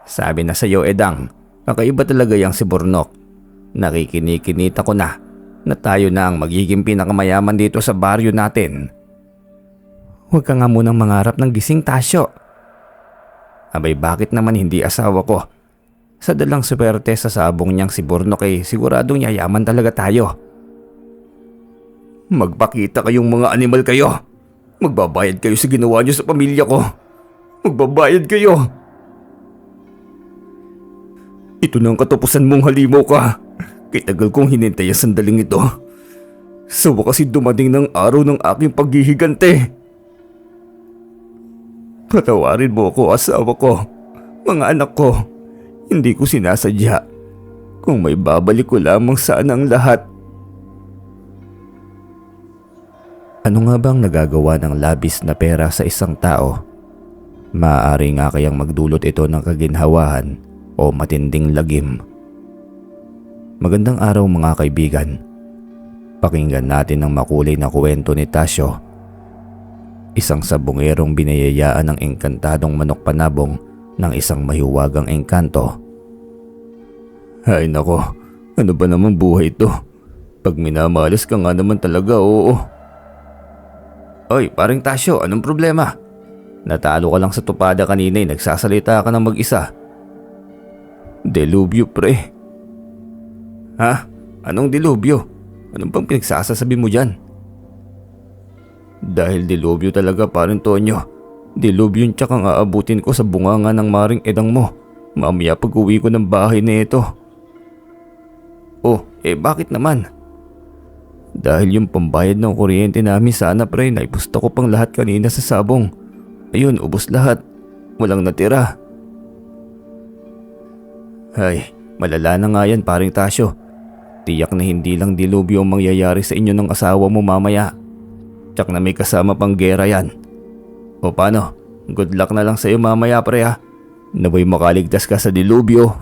Sabi na sa'yo, Edang, kakaiba talaga yang si Burnok. Nakikinikinita ko na tayo na ang magiging pinakamayaman dito sa baryo natin. Huwag ka nga munang mangarap ng gising, Tasyo. Abay, bakit naman hindi asawa ko? Sa dalang swerte sa sabong niyang si Burnok siguradong yayaman talaga tayo. Magpakita kayong mga animal kayo. Magbabayad kayo sa ginawa niyo sa pamilya ko. Magbabayad kayo. Ito na ang katapusan mong halimaw ka. Kitagal kong hinintay ang sandaling ito. Sa wakas dumating ng araw ng aking paghihigante. Patawarin mo ako, asawa ko, mga anak ko. Hindi ko sinasadya. Kung may babalik ko lamang sana ang lahat. Ano nga bang nagagawa ng labis na pera sa isang tao? Maaari nga kayang magdulot ito ng kaginhawahan o matinding lagim. Magandang araw mga kaibigan. Pakinggan natin ang makulay na kwento ni Tasyo. Isang sabongerong binayayaan ng engkantadong manok panabong ng isang mahiwagang engkanto. Ay nako, ano ba naman buhay ito? Pag minamalas ka nga naman talaga, oo. Oy, paring Tasyo, anong problema? Natalo ka lang sa tupada kanina nagsasalita ka ng mag-isa. Delubyo pre. Ha? Anong delubyo? Anong pang pinagsasasabi mo dyan? Dahil delubyo talaga paring Tonyo. Delubyo yung tsakang aabutin ko sa bunganga ng maring Edang mo. Mamaya pag uwi ko ng bahay na ito. Oh, bakit naman? Dahil yung pambayad ng kuryente namin sana pre, naipusta ko pang lahat kanina sa sabong. Ayun, ubos lahat. Walang natira. Ay, malala na nga yan paring Tasyo. Tiyak na hindi lang dilubyo ang mangyayari sa inyo ng asawa mo mamaya. Tsak na may kasama pang gera yan. O paano? Good luck na lang sa iyo mamaya pre ha. Naway makaligtas ka sa dilubyo.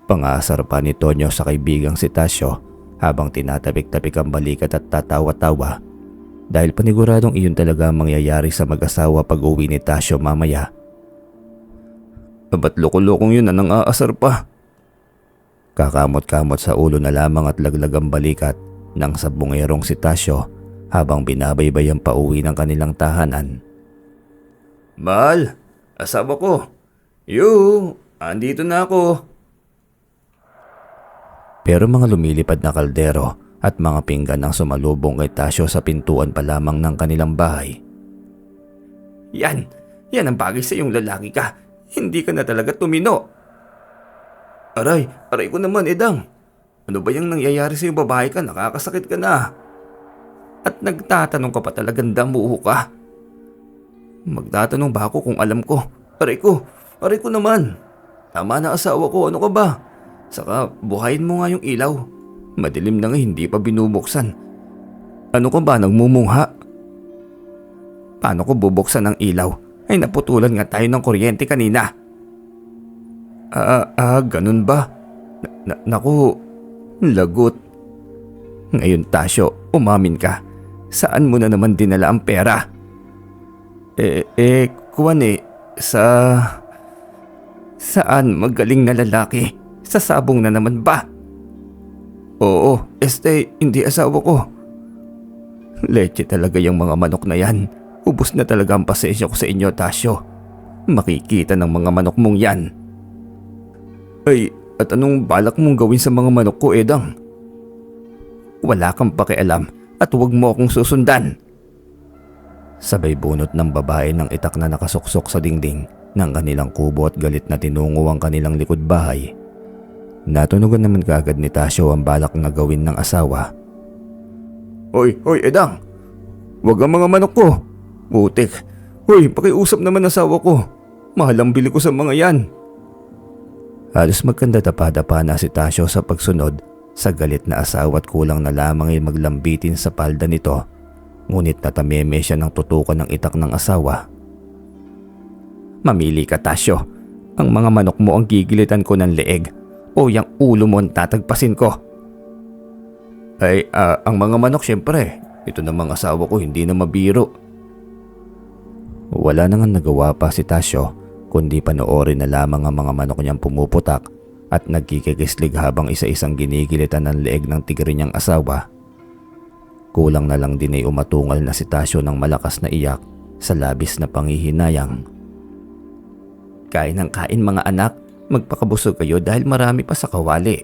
Pangasar pa ni Tonyo sa kaibigang si Tasyo habang tinatapik-tapik ang balikat at tatawa-tawa. Dahil paniguradong iyon talaga ang mangyayari sa mag-asawa pag uwi ni Tasyo mamaya. Ba't loko-lokong yun na nang aasar pa? Kakamot-kamot sa ulo na lamang at laglag ang balikat ng sabongerong si Tasyo habang binabaybayan pa uwi ng kanilang tahanan. Mahal, asawa ko. Andito na ako. Pero mga lumilipad na kaldero at mga pinggan ang sumalubong kay Tasyo sa pintuan pa lamang ng kanilang bahay. Yan ang bagay sa iyong lalaki ka. Hindi ka na talaga tumino. Aray ko naman Edang. Ano ba yung nangyayari sa iyong babae ka? Nakakasakit ka na. At nagtatanong ka pa talagang damuho ka. Magtatanong ba ako kung alam ko? Aray ko naman. Tama na asawa ko, ano ka ba? Saka buhayin mo nga yung ilaw. Madilim na nga hindi pa binubuksan. Ano ka ba nagmumungha? Paano ko bubuksan ang ilaw? Ay naputulan nga tayo ng kuryente kanina. Ganun ba? Naku, lagot. Ngayon Tasyo, umamin ka. Saan mo na naman dinala ang pera? Saan magaling na lalaki? Sa sabong na naman ba? Oo, hindi asawa ko. Leche talaga yung mga manok na yan. Ubus na talaga ang pasensya ko sa inyo, Tasyo. Makikita ng mga manok mong yan. Ay, at anong balak mong gawin sa mga manok ko, Edang? Wala kang pakialam at huwag mo akong susundan. Sabay bunot ng babae ng itak na nakasuksok sa dingding ng kanilang kubo at galit na tinungo ang kanilang likod bahay. Natunugan naman kaagad ni Tasyo ang balak na gawin ng asawa. Hoy Edang! Huwag ang mga manok ko! Butik! Hoy, pakiusap naman asawa ko! Mahal ang bili ko sa mga yan! Halos magkanda-dapa-dapa na si Tasyo sa pagsunod sa galit na asawa at kulang na lamang ay maglambitin sa palda nito. Ngunit natameme siya ng tutukan ng itak ng asawa. Mamili ka Tasyo. Ang mga manok mo ang gigilitan ko ng leeg o yung ulo mo ang tatagpasin ko. Ay, ang mga manok syempre. Ito namang asawa ko hindi na mabiro. Wala nang nagawa pa si Tasyo kundi panoorin na lamang ang mga manok niyang pumuputak at nagkikikislig habang isa-isang ginigilitan ng leeg ng tigre niyang asawa. Kulang na lang din ay umatungal na si Tasyo ng malakas na iyak sa labis na panghihinayang. Kain ng kain mga anak, magpakabusog kayo dahil marami pa sa kawali.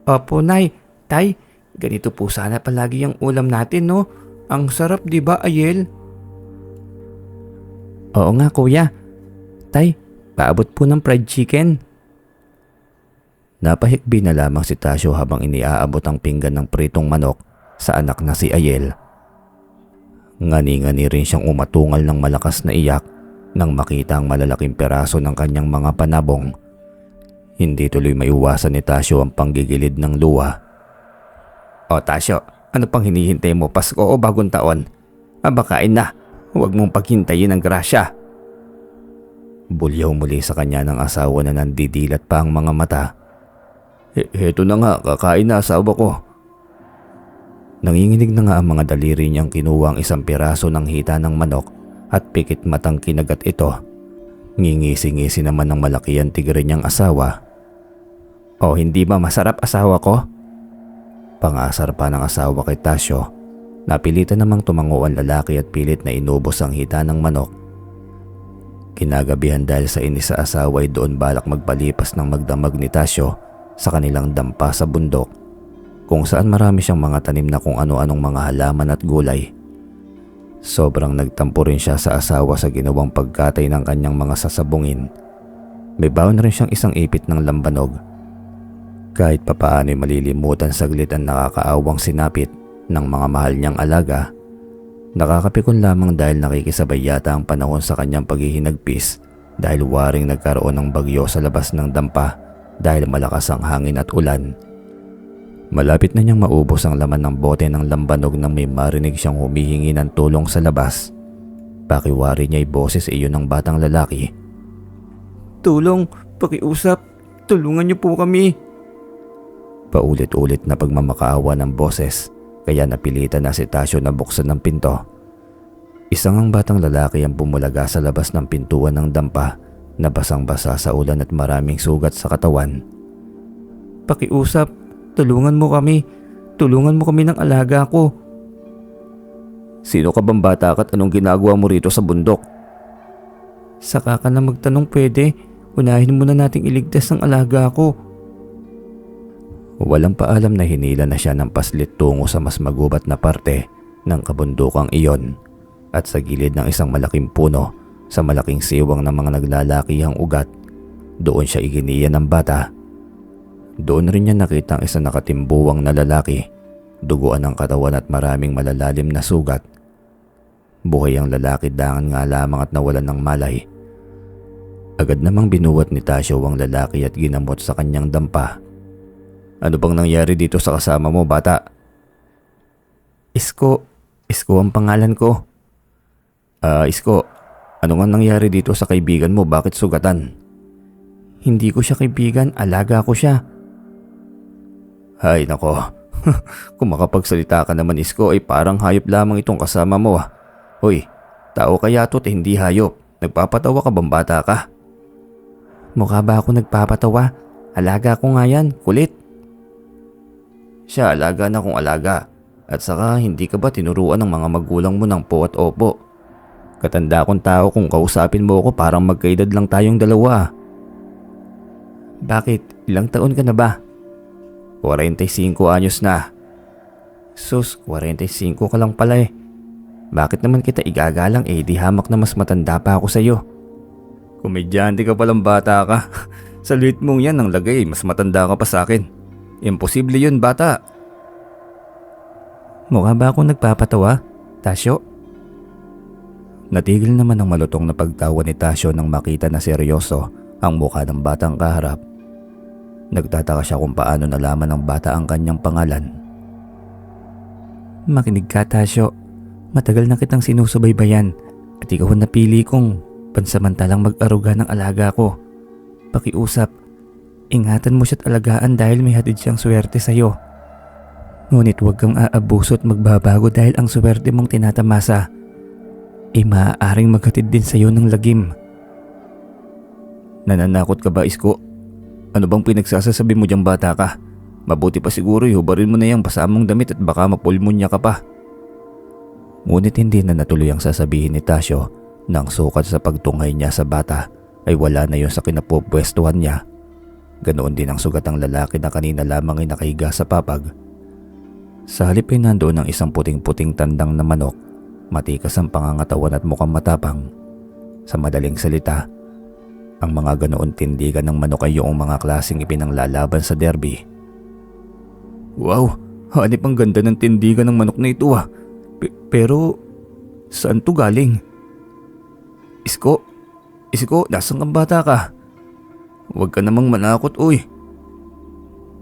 Opo Nay, Tay, ganito po sana palagi ang ulam natin no? Ang sarap di ba Ayel? Oo nga kuya. Tay, paabot po ng fried chicken. Napahikbi na lamang si Tasyo habang iniaabot ang pinggan ng pritong manok sa anak na si Ayel. Ngani-ngani rin siyang umatungal ng malakas na iyak nang makita ang malalaking peraso ng kanyang mga panabong. Hindi tuloy maiwasan ni Tasyo ang panggigilid ng luha. O Tasyo, ano pang hinihintay mo, Pasko o bagong taon? Abakain na, huwag mong paghintayin ang grasya. Bulyaw muli sa kanya ng asawa na nandidilat pa ang mga mata. Heto na nga, kakain na asawa ko. Nanginginig na nga ang mga daliri niyang kinuha ang isang piraso ng hita ng manok at pikit matang kinagat ito. Ngingisi-ngisi naman ng malaki ang tigre niyang asawa. O hindi ba masarap asawa ko? Pangasar pa ng asawa kay Tasyo. Napilitan namang tumango ang lalaki at pilit na inubos ang hita ng manok. Kinagabihan dahil sa inis sa asawa ay doon balak magpalipas ng magdamag ni Tasyo sa kanilang dampa sa bundok, kung saan marami siyang mga tanim na kung ano-anong mga halaman at gulay. Sobrang nagtampo rin siya sa asawa sa ginawang pagkatay ng kanyang mga sasabungin. May baon rin siyang isang ipit ng lambanog. Kahit papaano ay malilimutan saglit ang nakakaawang sinapit ng mga mahal niyang alaga. Nakakapikon lamang dahil nakikisabay yata ang panahon sa kanyang paghihinagpis dahil waring nagkaroon ng bagyo sa labas ng dampa dahil malakas ang hangin at ulan. Malapit na niyang maubos ang laman ng bote ng lambanog nang may marinig siyang humihingi ng tulong sa labas. Pakiwari niya ay boses iyon ng batang lalaki. Tulong, pakiusap, tulungan niyo po kami. Paulit-ulit na pagmamakaawa ng boses, kaya napilitan na si Tasyo na buksan ng pinto. Isang ang batang lalaki ang bumulaga sa labas ng pintuan ng dampa na basang-basa sa ulan at maraming sugat sa katawan. Pakiusap, tulungan mo kami. Tulungan mo kami ng alaga ko. Sino ka bang bata at anong ginagawa mo rito sa bundok? Saka ka na magtanong pwede. Unahin muna nating iligtas ang alaga ko. Walang paalam na hinila na siya ng paslit tungo sa mas magubat na parte ng kabundukang iyon at sa gilid ng isang malaking puno sa malaking siwang ng mga naglalakihang ugat. Doon siya iginiya ng bata. Doon rin niya nakita ang isang nakatimbuwang na lalaki, duguan ng katawan at maraming malalalim na sugat. Buhay ang lalaki dangan nga lamang at nawalan ng malay. Agad namang binuwat ni Tasyo ang lalaki at ginamot sa kanyang dampa. Ano bang nangyari dito sa kasama mo, bata? Isko ang pangalan ko. Isko, ano nga nangyari dito sa kaibigan mo? Bakit sugatan? Hindi ko siya kaibigan, alaga ko siya. Hay nako, kung makapagsalita ka naman Isko ay parang hayop lamang itong kasama mo. Hoy, tao kaya to't hindi hayop. Nagpapatawa ka bang bata ka? Mukha ba ako nagpapatawa? Alaga ko nga yan, kulit. Siya alaga na kung alaga. At saka hindi ka ba tinuruan ng mga magulang mo ng po at opo? Katanda kong tao kung kausapin mo ako parang magkaedad lang tayong dalawa. Bakit? Ilang taon ka na ba? 45 anyos na. Sus, 45 ka lang pala eh. Bakit naman kita igagalang di hamak na mas matanda pa ako sa'yo? Komedyante ka palang bata ka. Sa liit mong yan ang lagay, mas matanda ka pa sa akin. Imposible yun, bata. Mukha ba akong nagpapatawa, Tasyo? Natigil naman ang malutong na pagtawa ni Tasyo nang makita na seryoso ang mukha ng batang kaharap. Nagtataka siya kung paano nalaman ng bata ang kanyang pangalan. Makinig ka, Tasyo. Matagal na kitang sinusubaybayan at ikaw ang napili kong pansamantalang mag-aruga ng alaga ko. Pakiusap, ingatan mo siya't alagaan dahil may hatid siyang swerte sa'yo. Ngunit huwag kang aabuso at magbabago dahil ang swerte mong tinatamasa ay maaaring maghatid din sa'yo ng lagim. Nananakot ka ba, Isko? Ano bang pinagsasasabi mo diyang bata ka? Mabuti pa siguro ihubarin mo na yung pasamong damit at baka mapulmonya ka pa. Ngunit hindi na natuloy ang sasabihin ni Tasyo nang sukat sa pagtunghay niya sa bata ay wala na yun sa kinapupwestuhan niya. Ganoon din ang sugat ng lalaki na kanina lamang ay nakahiga sa papag. Sa halip ay nandoon ang isang puting-puting tandang na manok. Matikas ang pangangatawan at mukhang matapang. Sa madaling salita, ang mga ganoon tindigan ng manok ay yung mga klaseng ipinanglalaban sa derby. Wow, hanip ang ganda ng tindigan ng manok na ito ah. Pero saan to galing? Isko, nasaan kang bata ka? Huwag ka namang manakot uy.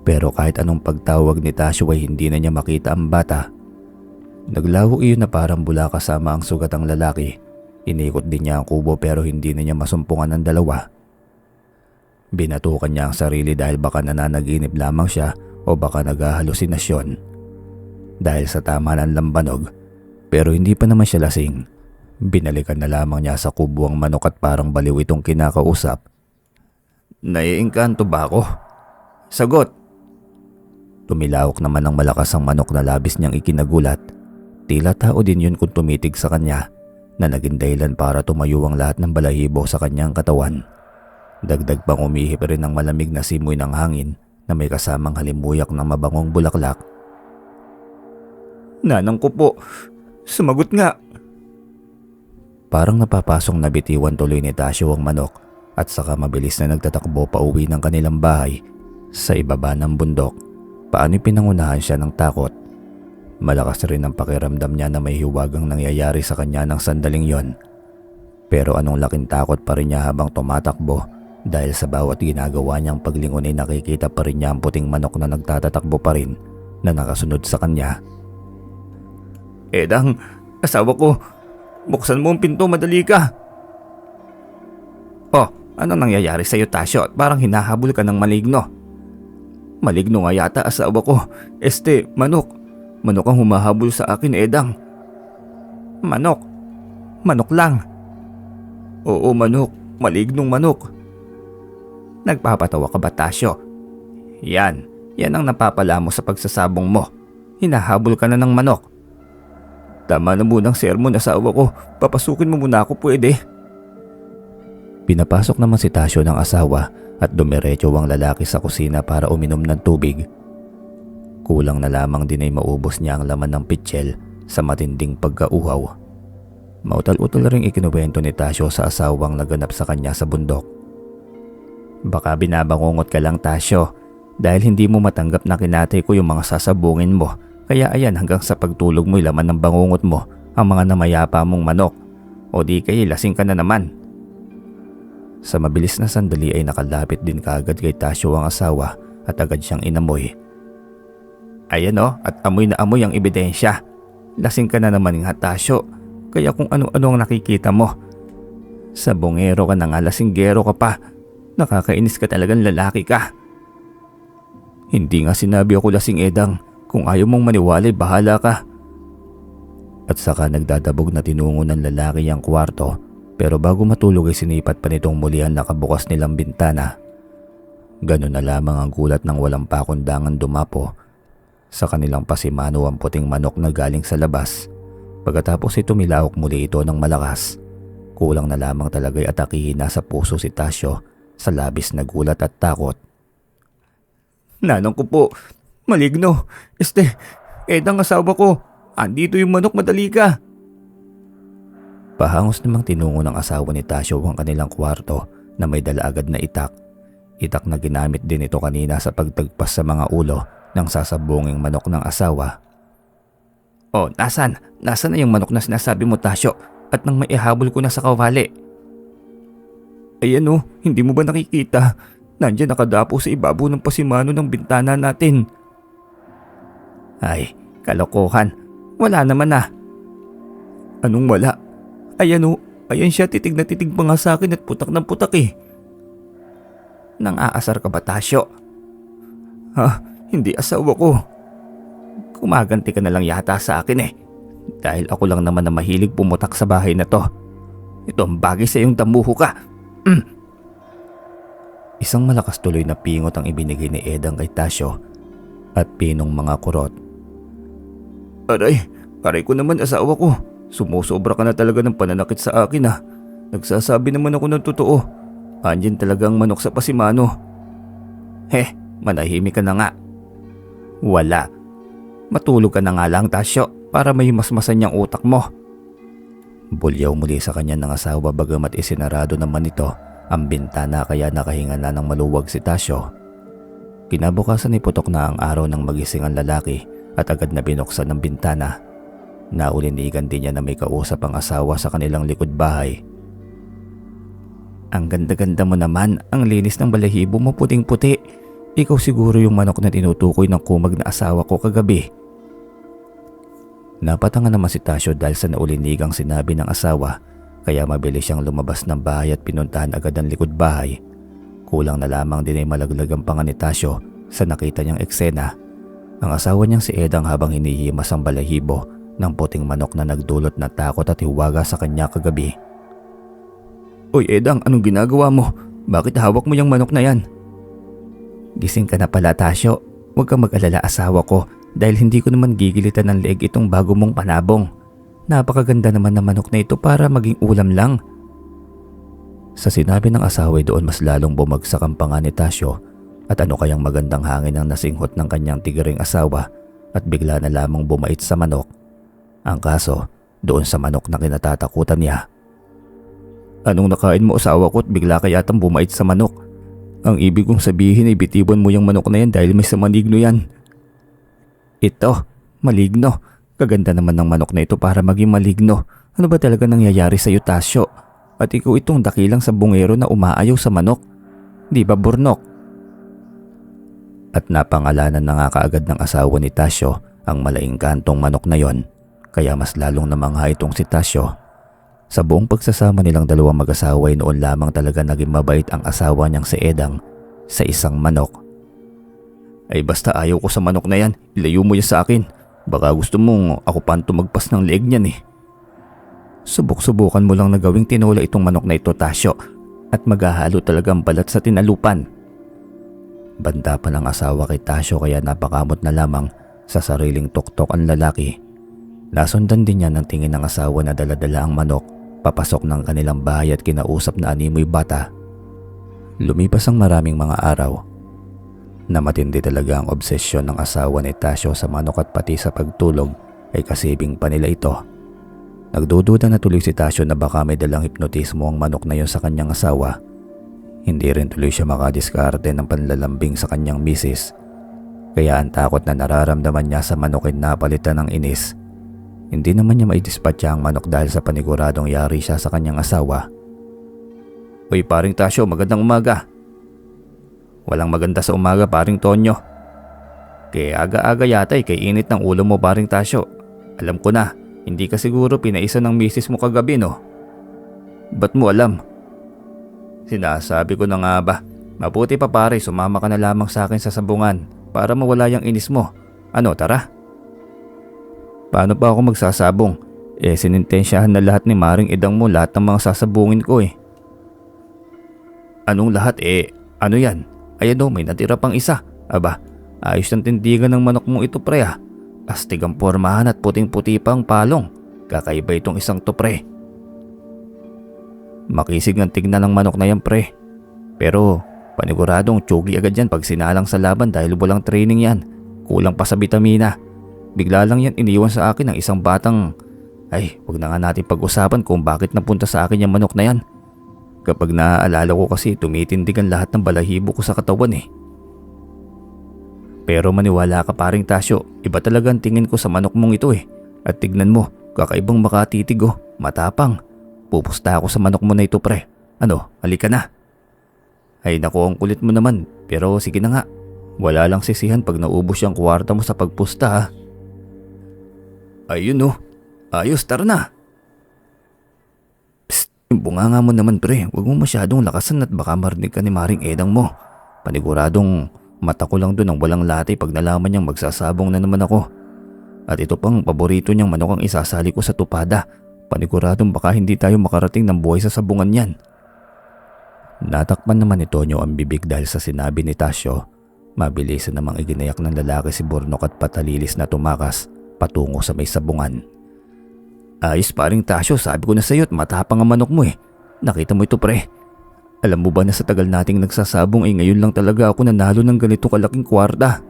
Pero kahit anong pagtawag ni Tasyo ay hindi na niya makita ang bata. Naglaho iyon na parang bula kasama ang sugat ang lalaki. Inikot din niya ang kubo pero hindi na niya masumpungan ng dalawa. Binatukan niya ang sarili dahil baka nananaginip lamang siya o baka naghahalusinasyon. Dahil sa tama ng lambanog, pero hindi pa naman siya lasing. Binalikan na lamang niya sa kubo ang manok at parang baliw itong kinakausap. Naiengkanto ba ako? Sagot! Tumilawak naman ng malakas ang manok na labis niyang ikinagulat. Tila tao din yun kung tumitig sa kanya na naging dahilan para tumayo ang lahat ng balahibo sa kanyang katawan. Dagdag pang umihip rin ng malamig na simoy ng hangin na may kasamang halimuyak ng mabangong bulaklak. Nanang ko po, sumagot nga. Parang napapasong nabitiwan tuloy ni Tasyo ang manok at saka mabilis na nagtatakbo pa uwi ng kanilang bahay sa ibaba ng bundok. Paano'y pinangunahan siya ng takot. Malakas rin ang pakiramdam niya na may hiwagang nangyayari sa kanya ng sandaling yon. Pero anong laking takot pa rin niya habang tumatakbo dahil sa bawat ginagawa niyang paglingon ay nakikita pa rin niya ang puting manok na nagtatatakbo pa rin na nakasunod sa kanya. Edang, asawa ko, buksan mo ang pinto, madali ka. Oh, anong nangyayari sa iyo Tasyo? Parang hinahabol ka ng maligno. Maligno nga yata asawa ko. Manok. Manok ang humahabol sa akin, Edang. Manok? Manok lang. Oo, manok. Malignong manok. Nagpapatawa ka ba, Tasyo? Yan ang napapala mo sa pagsasabong mo. Hinahabol ka na ng manok. Tama na munang sermon, asawa ko. Papasukin mo muna ako, pwede? Pinapasok naman si Tasyo ng asawa at dumiretso ang lalaki sa kusina para uminom ng tubig. Kulang na lamang din ay maubos niya ang laman ng pitsil sa matinding pagkauhaw. Mautal-utal ring ikinuwento ni Tasyo sa asawang naganap sa kanya sa bundok. Baka binabangungot ka lang, Tasyo, dahil hindi mo matanggap na kinatay ko yung mga sasabungin mo. Kaya ayan, hanggang sa pagtulog mo'y laman ng bangungot mo ang mga namayapa mong manok. O di kaya lasing ka na naman. Sa mabilis na sandali ay nakalapit din kaagad kay Tasyo ang asawa at agad siyang inamoy. Ayan at amoy na amoy ang ebidensya. Lasing ka na naman nga, Tasyo. Kaya kung ano-ano ang nakikita mo. Sabongero ka na nga, lasinggero ka pa. Nakakainis ka talagang lalaki ka. Hindi nga sinabi ako lasing, Edang. Kung ayaw mong maniwalay, bahala ka. At saka nagdadabog na tinungo ng lalaki ang kwarto. Pero bago matulog ay sinipat pa nitong muli ang nakabukas nilang bintana. Ganun na lamang ang gulat ng walang pakundangan dumapo sa kanilang pasimano ang puting manok na galing sa labas. Pagkatapos ay tumilawak muli ito ng malakas. Kulang na lamang talaga'y atakihin na sa puso si Tasyo sa labis na gulat at takot. Nanang ko po, maligno. Edang asawa ko, andito yung manok, madali ka. Pahangos namang tinungo ng asawa ni Tasyo ang kanilang kwarto na may dala agad na itak. Itak na ginamit din ito kanina sa pagtagpas sa mga ulo ng sasabunging manok ng asawa. Oh, nasan na yung manok na sinasabi mo, Tasyo? At nang maihabol ko na sa kawali. Ayan hindi mo ba nakikita? Nandiyan nakadapo sa ibabaw ng pasimano ng bintana natin. Ay, kalokohan. Wala naman na. Anong wala? Ayan ayan siya, titig na titig pa nga sa akin at putak ng putak eh. Nang aasar ka ba, Tasyo? Ha? Hindi asawa ko. Kumaganti ka na lang yata sa akin eh. Dahil ako lang naman na mahilig pumutak sa bahay na to. Ito ang bagay sa iyong damuho ka. Isang malakas tuloy na pingot ang ibinigay ni Edang kay Tasyo at pinong mga kurot. Aray, aray ko naman asawa ko. Sumusobra ka na talaga ng pananakit sa akin ha. Nagsasabi naman ako ng totoo. Andyan talagang manok sa pasimano. Manahimik ka na nga. Wala. Matulog ka na nga lang Tasyo para may masmasan niyang utak mo. Bulyaw muli sa kanya ng asawa bagamat isinarado naman ito ang bintana kaya nakahinga na ng maluwag si Tasyo. Kinabukasan ay putok na ang araw ng magising ang lalaki at agad na binuksan ng bintana. Naulinigan din niya na may kausap ang asawa sa kanilang likod bahay. Ang ganda-ganda mo naman, ang linis ng balahibo mo puting-puti. Ikaw siguro yung manok na tinutukoy ng kumag na asawa ko kagabi. Napatanga naman si Tasyo dahil sa naulinigang sinabi ng asawa. Kaya mabilis siyang lumabas ng bahay at pinuntahan agad ang likod bahay. Kulang na lamang din ay malaglag ang panga ni Tasyo sa nakita niyang eksena. Ang asawa niyang si Edang habang hinihimas ang balahibo ng puting manok na nagdulot na takot at hiwaga sa kanya kagabi. Uy Edang, anong ginagawa mo? Bakit hawak mo yung manok na yan? Gising ka na pala Tasyo. Huwag kang mag-alala asawa ko dahil hindi ko naman gigilitan ng leeg itong bago mong panabong. Napakaganda naman ng manok na ito para maging ulam lang. Sa sinabi ng asawa doon mas lalong bumagsak ang panga ni Tasyo at ano kayang magandang hangin ang nasinghot ng kanyang tigiring asawa at bigla na lamang bumait sa manok. Ang kaso, doon sa manok na kinatatakutan niya. Anong nakain mo asawa ko at bigla ka yatang bumait sa manok? Ang ibig kong sabihin ay bitiwan mo yung manok na yan dahil may sa maligno yan. Ito, maligno. Kaganda naman ng manok na ito para maging maligno. Ano ba talaga nangyayari sa iyo Tasyo? At ikaw itong dakilang sa bungero na umaayaw sa manok. Di ba Burnok? At napangalanan na nga kaagad ng asawa ni Tasyo ang malaingkantong manok na yon. Kaya mas lalong namangha itong si Tasyo. Sa buong pagsasama nilang dalawang mag-asawa ay noon lamang talaga naging mabait ang asawa niyang si Edang sa isang manok. Ay basta ayaw ko sa manok na yan, ilayo mo yan sa akin. Baka gusto mong ako pa tumagpas ng leeg niyan eh. Subok-subukan mo lang na gawing tinola itong manok na ito Tasyo at maghahalo talaga ang balat sa tinalupan. Banta pa ng asawa kay Tasyo kaya napakamot na lamang sa sariling tuktok ang lalaki. Nasundan din niya ng tingin ng asawa na daladala ang manok papasok ng kanilang bahay at kinausap na animoy bata. Lumipas ang maraming mga araw. Na matindi talaga ang obsesyon ng asawa ni Tasyo sa manok at pati sa pagtulog ay kasibing pa nila ito. Nagdududa na tuloy si Tasyo na baka may dalang hipnotismo ang manok na yon sa kanyang asawa. Hindi rin tuloy siya makadiskarte ng panlalambing sa kanyang misis. Kaya ang takot na nararamdaman niya sa manok ay napalitan ng inis. Hindi naman niya maidispatcha ang manok dahil sa paniguradong yari siya sa kanyang asawa. Uy paring Tasyo, magandang umaga. Walang maganda sa umaga paring Tonyo. Kaya aga-aga yata kay init ng ulo mo paring Tasyo. Alam ko na, hindi ka siguro pinaisa ng misis mo kagabi no? Ba't mo alam? Sinasabi ko na nga ba, mabuti pa pare sumama ka na lamang sa akin sa sabungan para mawala yung inis mo. Ano tara? Paano pa ako magsasabong? Sinintensyahan na lahat ni Maring Edang mo lahat ng mga sasabungin ko eh. Anong lahat ano yan? Ayan may natira pang isa. Aba, ayos ng tindigan ng manok mong ito pre ah. Astig ang pormahan at puting-puti pa ang palong. Kakaiba itong isang to pre. Makisig ang tignan ng manok na yan pre. Pero paniguradong tsugi agad yan pag sinalang sa laban dahil walang training yan. Kulang pa sa bitamina. Bigla lang yan iniwan sa akin ng isang batang... Ay, wag na nga natin pag-usapan kung bakit napunta sa akin yung manok na yan. Kapag naaalala ko kasi tumitindig ang lahat ng balahibo ko sa katawan eh. Pero maniwala ka paring Tasyo, iba talaga ang tingin ko sa manok mong ito eh. At tignan mo, kakaibang makatitig matapang. Pupusta ako sa manok mo na ito pre. Ano, halika na. Ay naku, ang kulit mo naman, pero sige na nga. Wala lang sisihan pag naubos yung kwarta mo sa pagpusta ha. Ayun ayos tara na. Yung bunganga mo naman pre, huwag mo masyadong lakasan at baka marinig ka ni Maring Edang mo. Paniguradong mata ko lang doon ang walang latay pag nalaman niyang magsasabong na naman ako. At ito pang paborito niyang manok ang isasali ko sa tupada. Paniguradong baka hindi tayo makarating ng buhay sa sabungan yan. Natakpan naman ni Tonyo ang bibig dahil sa sinabi ni Tasyo. Mabilisan namang iginayak ng lalaki si Burnok at patalilis na tumakas patungo sa may sabungan. Ayos paring Tasyo, sabi ko na sa'yo at matapang ang manok mo eh. Nakita mo ito pre. Alam mo ba na sa tagal nating nagsasabong ay ngayon lang talaga ako nanalo ng ganitong kalaking kwarta.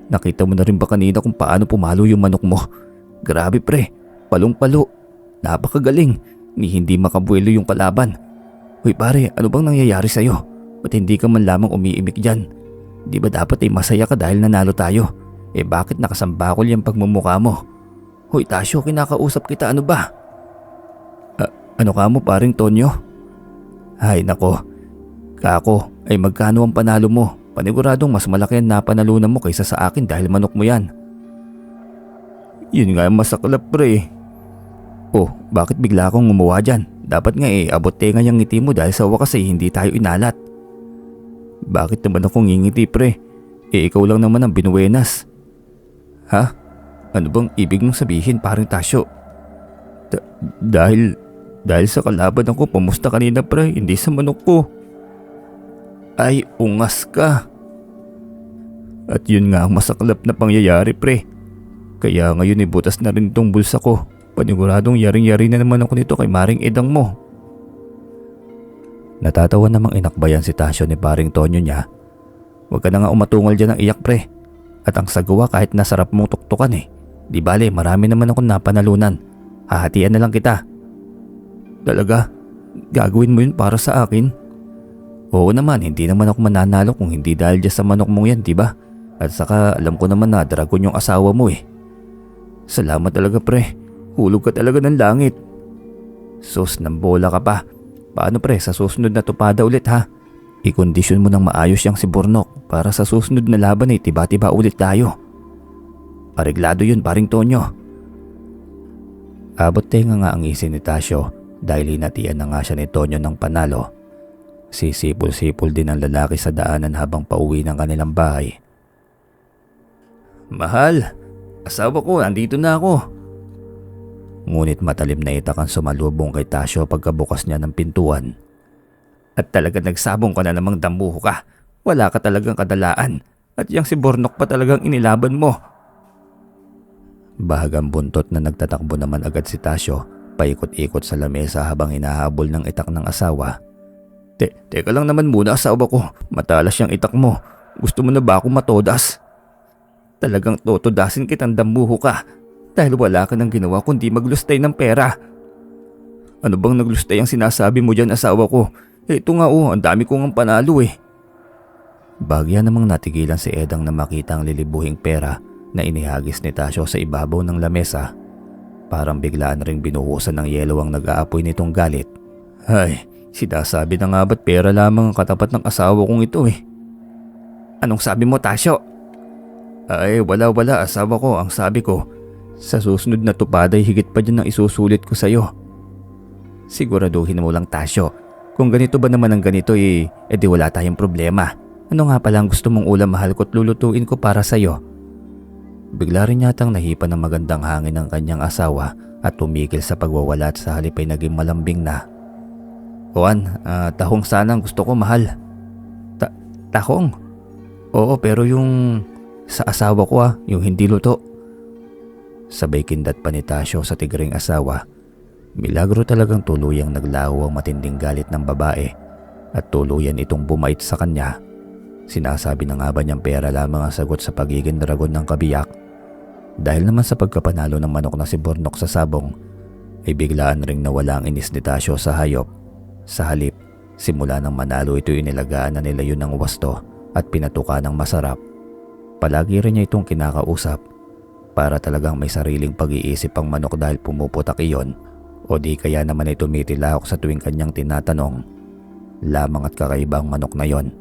Nakita mo na rin ba kanina kung paano pumalo yung manok mo? Grabe pre, palong-palo. Napakagaling, ni hindi makabuelo yung kalaban. Hoy pare, ano bang nangyayari sa'yo? Ba't hindi ka man lamang umiimik dyan? Di ba dapat ay masaya ka dahil nanalo tayo? Eh bakit nakasambakol yung pagmumukha mo? Hoy Tasyo, kinakausap kita, ano ba? Ano ka mo paring Tonyo? Ay nako, kako ay magkano ang panalo mo? Paniguradong mas malaki ang napanalunan mo kaysa sa akin dahil manok mo yan. Yun nga ang masaklap pre. Oh, bakit bigla akong gumawa dyan? Dapat nga abot tenga yung ngiti mo dahil sa wakas ay hindi tayo inalat. Bakit naman akong ngingiti pre? Ikaw lang naman ang binuenas. Ha? Ano bang ibig mong sabihin paring Tasyo? Dahil sa kalaban ako pamusta kanina pre, hindi sa manok ko. Ay ungas ka. At yun nga ang masaklap na pangyayari pre. Kaya ngayon butas na rin itong bulsa ko. Paniguradong yaring-yari na naman ako nito kay Maring Edang mo. Natatawa namang inakbayan si Tasyo ni paring Tonyo niya. Huwag ka na nga umatungal dyan ng iyak pre. At ang sagawa kahit nasarap mong tuktukan eh. Di bale, marami naman akong napanalunan. Hahatian na lang kita. Talaga? Gagawin mo yun para sa akin? Oo naman, hindi naman ako mananalo kung hindi dahil dyan sa manok mong yan, di ba? At saka alam ko naman na dragon yung asawa mo eh. Salamat talaga pre. Hulog ka talaga ng langit. Sus, ng bola ka pa. Paano pre, sa susunod na tupada ulit ha? I-kondisyon mo ng maayos yang si Burnok para sa susunod na laban ay tiba-tiba ulit tayo. Pareglado yun paring Tonyo. Abot tenga nga ang isin ni Tasyo dahil hinatian na nga siya ni Tonyo ng panalo. Sisipol-sipol din ang lalaki sa daanan habang pauwi ng kanilang bahay. Mahal, asawa ko, andito na ako. Ngunit matalim na itak ang sumalubong kay Tasyo pagkabukas niya ng pintuan. At talaga nagsabong ka na namang dambuho ka. Wala ka talagang kadalaan. At yang si Burnok pa talagang inilaban mo. Bahagang buntot na nagtatakbo naman agad si Tasyo, paikot-ikot sa lamesa habang hinahabol ng itak ng asawa. Teka lang naman muna asawa ko, matalas yung itak mo. Gusto mo na ba akong matodas? Talagang totodasin kitang dambuho ka. Dahil wala ka nang ginawa kundi maglustay ng pera. Ano bang naglustay ang sinasabi mo dyan asawa ko? Ito nga ang dami kong ang panalo eh. Bagya namang natigilan si Edang na makita ang lilibuhing pera na inihagis ni Tasyo sa ibabaw ng lamesa. Parang biglaan ring binuhusan ng yelo ang nag-aapoy nitong galit. Ay, sinasabi na nga ba't pera lamang ang katapat ng asawa kong ito eh. Anong sabi mo Tasyo? Ay, wala asawa ko, ang sabi ko. Sa susunod na tupada ay higit pa dyan ang isusulit ko sa'yo. Siguraduhin mo lang Tasyo. Kung ganito ba naman ang ganito edi wala tayong problema. Ano nga pala ang gusto mong ulam mahal ko't lulutuin ko para sa'yo? Bigla rin yatang nahipa ng magandang hangin ng kanyang asawa at tumigil sa pagwawala at sa halip ay naging malambing na. Juan, tahong sana ang gusto ko mahal. Tahong? Oo pero yung sa asawa ko yung hindi luto. Sabay kindat pa ni Tasyo sa tigring asawa. Milagro talagang tuluyang naglaho ang matinding galit ng babae at tuluyan itong bumait sa kanya. Sinasabi na nga ba niyang pera lamang ang sagot sa pagiging dragon ng kabiyak? Dahil naman sa pagkapanalo ng manok na si Burnok sa sabong, ay biglaan ring nawala ang inis ni Tasyo sa hayop. Sa halip, simula nang manalo ito inilagaan na nila yun ng wasto at pinatuka ng masarap. Palagi rin niya itong kinakausap. Para talagang may sariling pag-iisip ang manok dahil pumuputak iyon o di kaya naman ay tumitilahok sa tuwing kanyang tinatanong. Lamang at kakaiba ang manok na yon.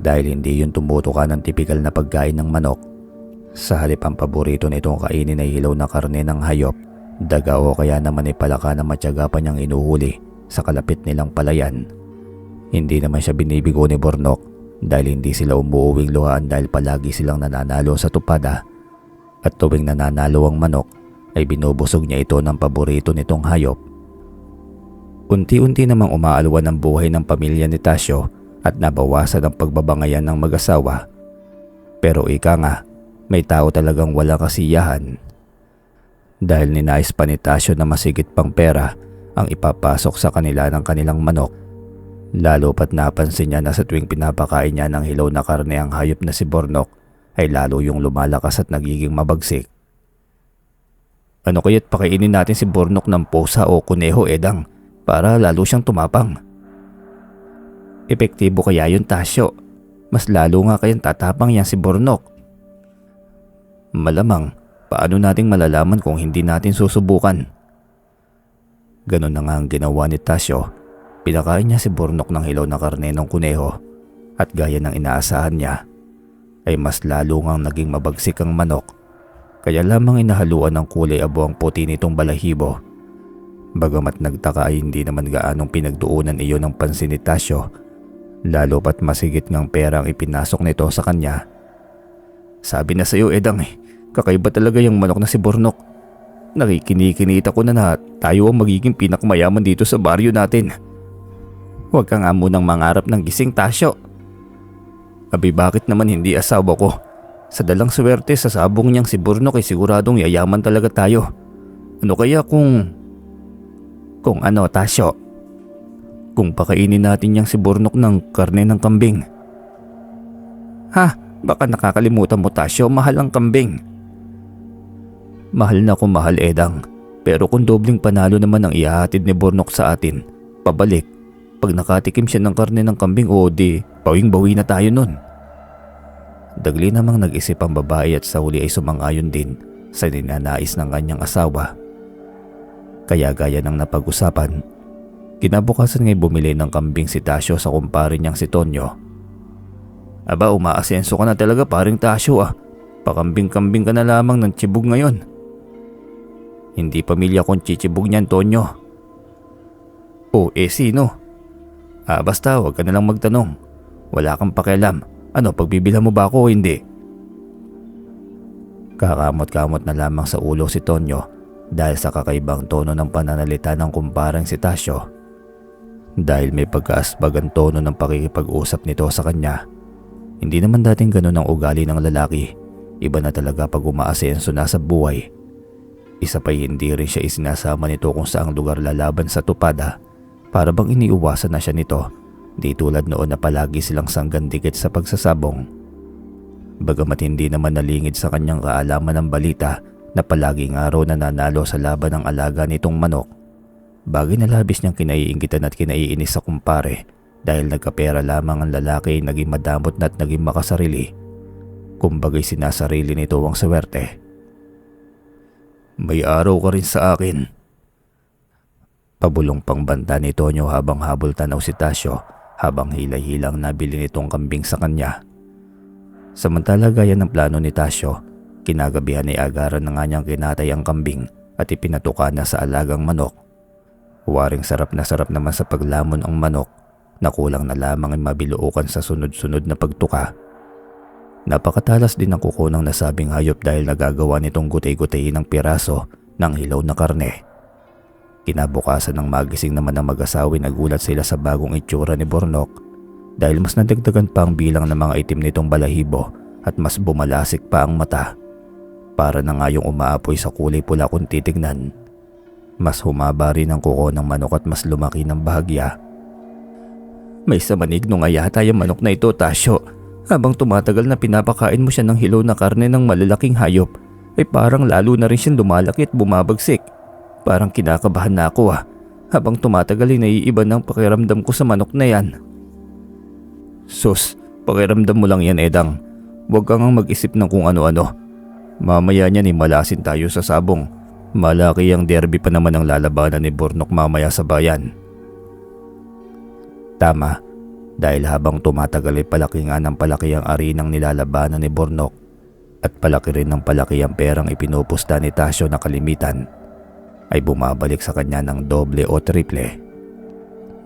Dahil hindi yun tumutuka ng tipikal na pagkain ng manok. Sa halip ang paborito nitong kainin ay hilaw na karne ng hayop, daga o kaya naman ay palaka na matyaga pa niyang inuhuli sa kalapit nilang palayan. Hindi naman siya binibigo ni Burnok dahil hindi sila umuuwing luhaan dahil palagi silang nananalo sa tupada. At tuwing nananalo ang manok, ay binubusog niya ito ng paborito nitong hayop. Unti-unti namang umaalwan ang buhay ng pamilya ni Tasyo at nabawasan ang pagbabangayan ng mag-asawa. Pero ika nga, may tao talagang walang kasiyahan. Dahil ninais pa ni Tasyo na masigit pang pera ang ipapasok sa kanila ng kanilang manok. Lalo pat napansin niya na sa tuwing pinapakain niya ng hilaw na karne ang hayop na si Bornok ay lalo yung lumalakas at nagiging mabagsik. Ano kaya't pakainin natin si Bornok ng pusa o kuneho, Edang, para lalo siyang tumapang? Epektibo kaya yun, Tasyo? Mas lalo nga kayang tatapang yan si Bornok. Malamang, paano nating malalaman kung hindi natin susubukan? Ganon na nga ang ginawa ni Tasyo. Pinakain niya si Bornok ng hilaw na karne ng kuneho at gaya ng inaasahan niya ay mas lalo ngang naging mabagsik ang manok. Kaya lamang inahaluan ng kulay abo ang puti nitong balahibo. Bagamat nagtaka ay hindi naman gaanong pinagtuunan iyon ng pansin ni Tasyo, lalo pat masigit ngang pera ang ipinasok nito sa kanya. Sabi na sa'yo, Edang, kakaiba talaga yung manok na si Bornok. Nakikinikinita ko na tayo ang magiging pinakamayaman dito sa baryo natin. Huwag ka nga munang mangarap ng gising, Tasyo. Abi, bakit naman hindi asawa ko? Sa dalang swerte sa sabong niyang si Bornok ay siguradong yayaman talaga tayo. Ano kaya kung ano, Tasyo? Kung pakainin natin niyang si Bornok ng karne ng kambing. Ha? Baka nakakalimutan mo, Tasyo, mahal ang kambing. Mahal na kung mahal, Edang. Pero kung dobling panalo naman ang ihahatid ni Bornok sa atin, pabalik, pag nakatikim siya ng karne ng kambing, o di, bawing-bawi na tayo nun. Dagli namang nag-isip ang babae at sa huli ay sumang-ayon din sa ninanais ng kanyang asawa. Kaya gaya ng napag-usapan, kinabukasan nga'y bumili ng kambing si Tasyo sa kumpare niyang si Tonyo. Aba, umaasenso ka na talaga, paring Tasyo ah. Pakambing-kambing ka na lamang ng tsibog ngayon. Hindi pamilya kong chichibog niyan, Tonyo. O sino? Basta huwag ka na lang magtanong. Wala kang pakialam. Ano, pagbibilhan mo ba ako o hindi? Kakamot-kamot na lamang sa ulo si Tonyo dahil sa kakaibang tono ng pananalita ng kumpareng si Tasyo. Dahil may pagkaasbag ang tono ng pakikipag-usap nito sa kanya. Hindi naman dating ganun ang ugali ng lalaki. Iba na talaga pag umaasenso na sa buhay. Isa pa hindi rin siya isinasama nito kung saang lugar lalaban sa tupada. Para bang iniiwasan na siya nito. Di tulad noon na palagi silang sanggandikit sa pagsasabong. Bagamat hindi naman nalingid sa kanyang kaalaman ng balita na palaging araw na nanalo sa laban ng alaga nitong manok. Bagay na labis niyang kinaiinggitan at kinaiinis sa kumpare dahil nagkapera lamang ang lalaki ay naging madamot na at naging makasarili. Kumbagay sinasarili nito ang swerte. May araw ka rin sa akin. Pabulong pang banta ni Tonyo habang habol tanaw si Tasyo habang hilay-hilang nabili nitong kambing sa kanya. Samantala gaya ng plano ni Tasyo, kinagabihan ay agaran na nga niyang kinatay ang kambing at ipinatuka na sa alagang manok. Waring sarap na sarap naman sa paglamon ang manok na kulang na lamang ay mabiluukan sa sunod-sunod na pagtuka. Napakatalas din ang kuko ng nasabing hayop dahil nagagawa nitong gutay-gutay ng piraso ng hilaw na karne. Kinabukasan ng magising naman ng mag-asawi, nagulat sila sa bagong itsura ni Bornok dahil mas nadagdagan pa ang bilang ng mga itim nitong balahibo at mas bumalasik pa ang mata. Para na nga yung umaapoy sa kulay pula kung titignan. Mas humaba rin ang kuko ng manok at mas lumaki ng bahagya. May samanigno nga yata yung manok na ito, Tasyo. Habang tumatagal na pinapakain mo siya ng hilaw na karne ng malalaking hayop, ay parang lalo na rin siyang lumalaki at bumabagsik. Parang kinakabahan na ako Habang tumatagal ay naiiba ng pakiramdam ko sa manok na yan. Sus, pakiramdam mo lang yan, Edang. Huwag kang mag-isip ng kung ano-ano. Mamaya niyan malasin tayo sa sabong. Malaki ang derby pa naman ang lalabanan ni Bornok mamaya sa bayan. Tama, dahil habang tumatagal ay palaki nga ng palaki ang arinang nilalabanan ni Bornok. At palaki rin ng palaki ang perang ipinupusta ni Tasyo na kalimitan ay bumabalik sa kanya ng doble o triple.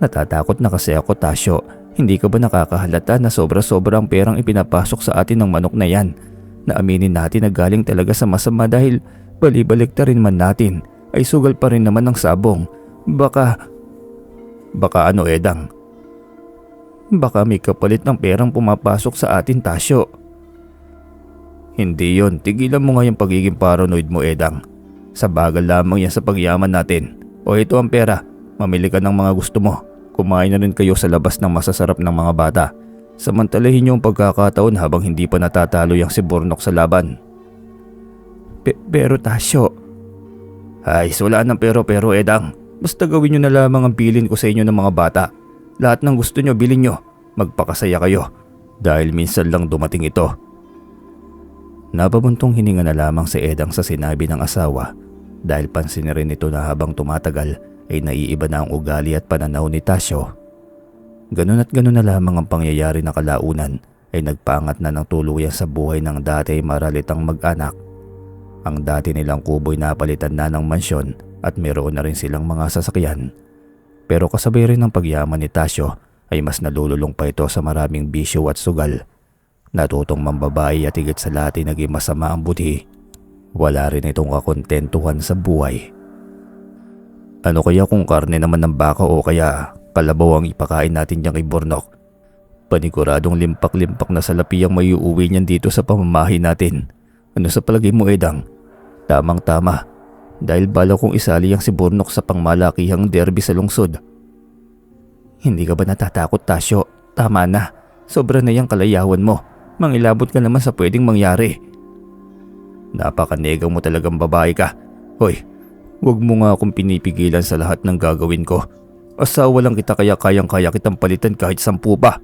Natatakot na kasi ako, Tasyo. Hindi ka ba nakakahalata na sobra-sobra ang perang ipinapasok sa atin ng manok na yan? Na aminin natin na galing talaga sa masama dahil balibalikta rin man natin ay sugal pa rin naman ng sabong. Baka Baka ano, Edang? Baka may kapalit ng perang pumapasok sa atin, Tasyo. Hindi yon, tigilan mo nga yung pagiging paranoid mo, Edang. Sa bagal lamang yan sa pagyaman natin. O ito ang pera, mamili ka ng mga gusto mo. Kumain na rin kayo sa labas ng masasarap ng mga bata. Samantalahin niyo ang pagkakataon habang hindi pa natatalo yung si Burnok sa laban. Pero Tasyo. Ay, wala ng pero Edang. Basta gawin niyo na lamang ang bilin ko sa inyo ng mga bata. Lahat ng gusto niyo bilin niyo. Magpakasaya kayo. Dahil minsan lang dumating ito. Napabuntong hininga na lamang si Edang sa sinabi ng asawa. Dahil pansin rin ito na habang tumatagal ay naiiba na ang ugali at pananaw ni Tasyo. Ganun at ganun na lamang ang pangyayari na kalaunan ay nagpangat na ng tuluyan sa buhay ng dati maralitang mag-anak. Ang dati nilang kubo'y napalitan na ng mansyon at meron na rin silang mga sasakyan. Pero kasabay rin ng pagyaman ni Tasyo ay mas nalululong pa ito sa maraming bisyo at sugal. Natutong mambabae at higit sa lahat ay naging masama ang budhi. Wala rin itong kakontentuhan sa buhay. Ano kaya kung karne naman ng baka o kaya kalabaw ang ipakain natin dyan kay Burnok? Paniguradong limpak-limpak na salapi ang may uuwi niyan dito sa pamamahay natin. Ano sa palagay mo, Edang? Tamang-tama. Dahil bala kong isali ang si Burnok sa pangmalakihang derby sa lungsod. Hindi ka ba natatakot, Tasyo? Tama na. Sobra na yung kalayawan mo. Mangilabot ka naman sa pwedeng mangyari. Napakanegang mo talagang babae ka. Hoy, wag mo nga akong pinipigilan sa lahat ng gagawin ko. Asawa lang kita kaya kayang-kaya kitang palitan kahit 10 pa.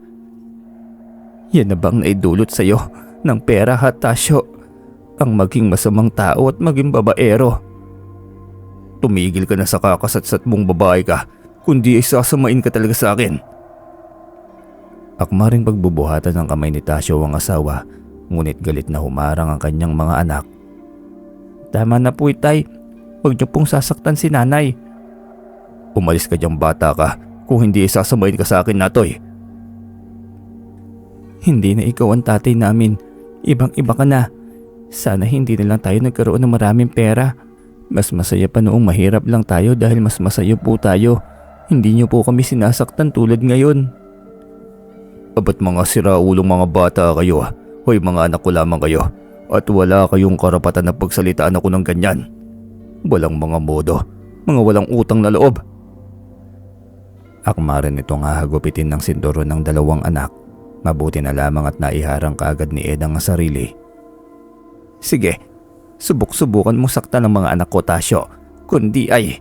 Yan na bang naidulot sa'yo ng pera, ha, Tasyo? Ang maging masamang tao at maging babaero. Tumigil ka na sa kakasatsat mong babae ka, kundi ay sasamain ka talaga sa akin. Akmaring pagbubuhatan ng kamay ni Tasyo ang asawa, ngunit galit na humarang ang kanyang mga anak. Tama na po, Itay. Huwag niyo pong sasaktan si nanay. Umalis ka diyang bata ka, kung hindi sasamain ka sa akin, Natoy. Hindi na ikaw ang tatay namin. Ibang-iba ka na. Sana hindi na lang tayo nagkaroon ng maraming pera. Mas masaya pa noong mahirap lang tayo dahil mas masaya po tayo. Hindi niyo po kami sinasaktan tulad ngayon. Abat mga siraulong mga bata kayo. Hoy, mga anak ko lamang kayo. At wala kayong karapatan na pagsalitaan ako ng ganyan. Walang mga modo. Mga walang utang na loob. Akma rin itong hahagupitin ng sinturon ng 2 anak. Mabuti na lamang at naiharang kaagad ni Edang ang sarili. Sige, subok-subukan mo saktan ng mga anak ko, Tasyo. Kundi ay...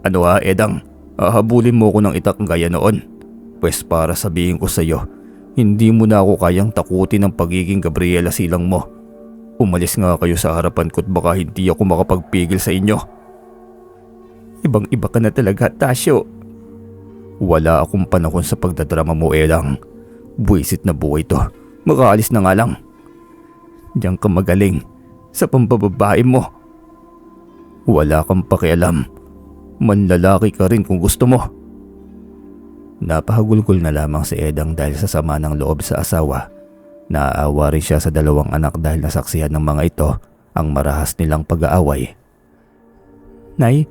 Ano ha, Edang? Hahabulin mo ko ng itak gaya noon. Pwes para sabihin ko sa iyo, hindi mo na ako kayang takutin ng pagiging Gabriela Silang mo. Umalis nga kayo sa harapan ko't baka hindi ako makapagpigil sa inyo. Ibang-iba ka na talaga, Tasyo. Wala akong panahon sa pagdadrama mo, Edang. Buwisit na buhay to. Makaalis na nga lang. Diyan ka magaling sa pambababae mo. Wala kang pakialam. Manlalaki ka rin kung gusto mo. Napahagulgol na lamang si Edang dahil sa sama ng loob sa asawa. Naaawa rin siya sa 2 anak dahil nasaksihan ng mga ito ang marahas nilang pag-aaway. Nay,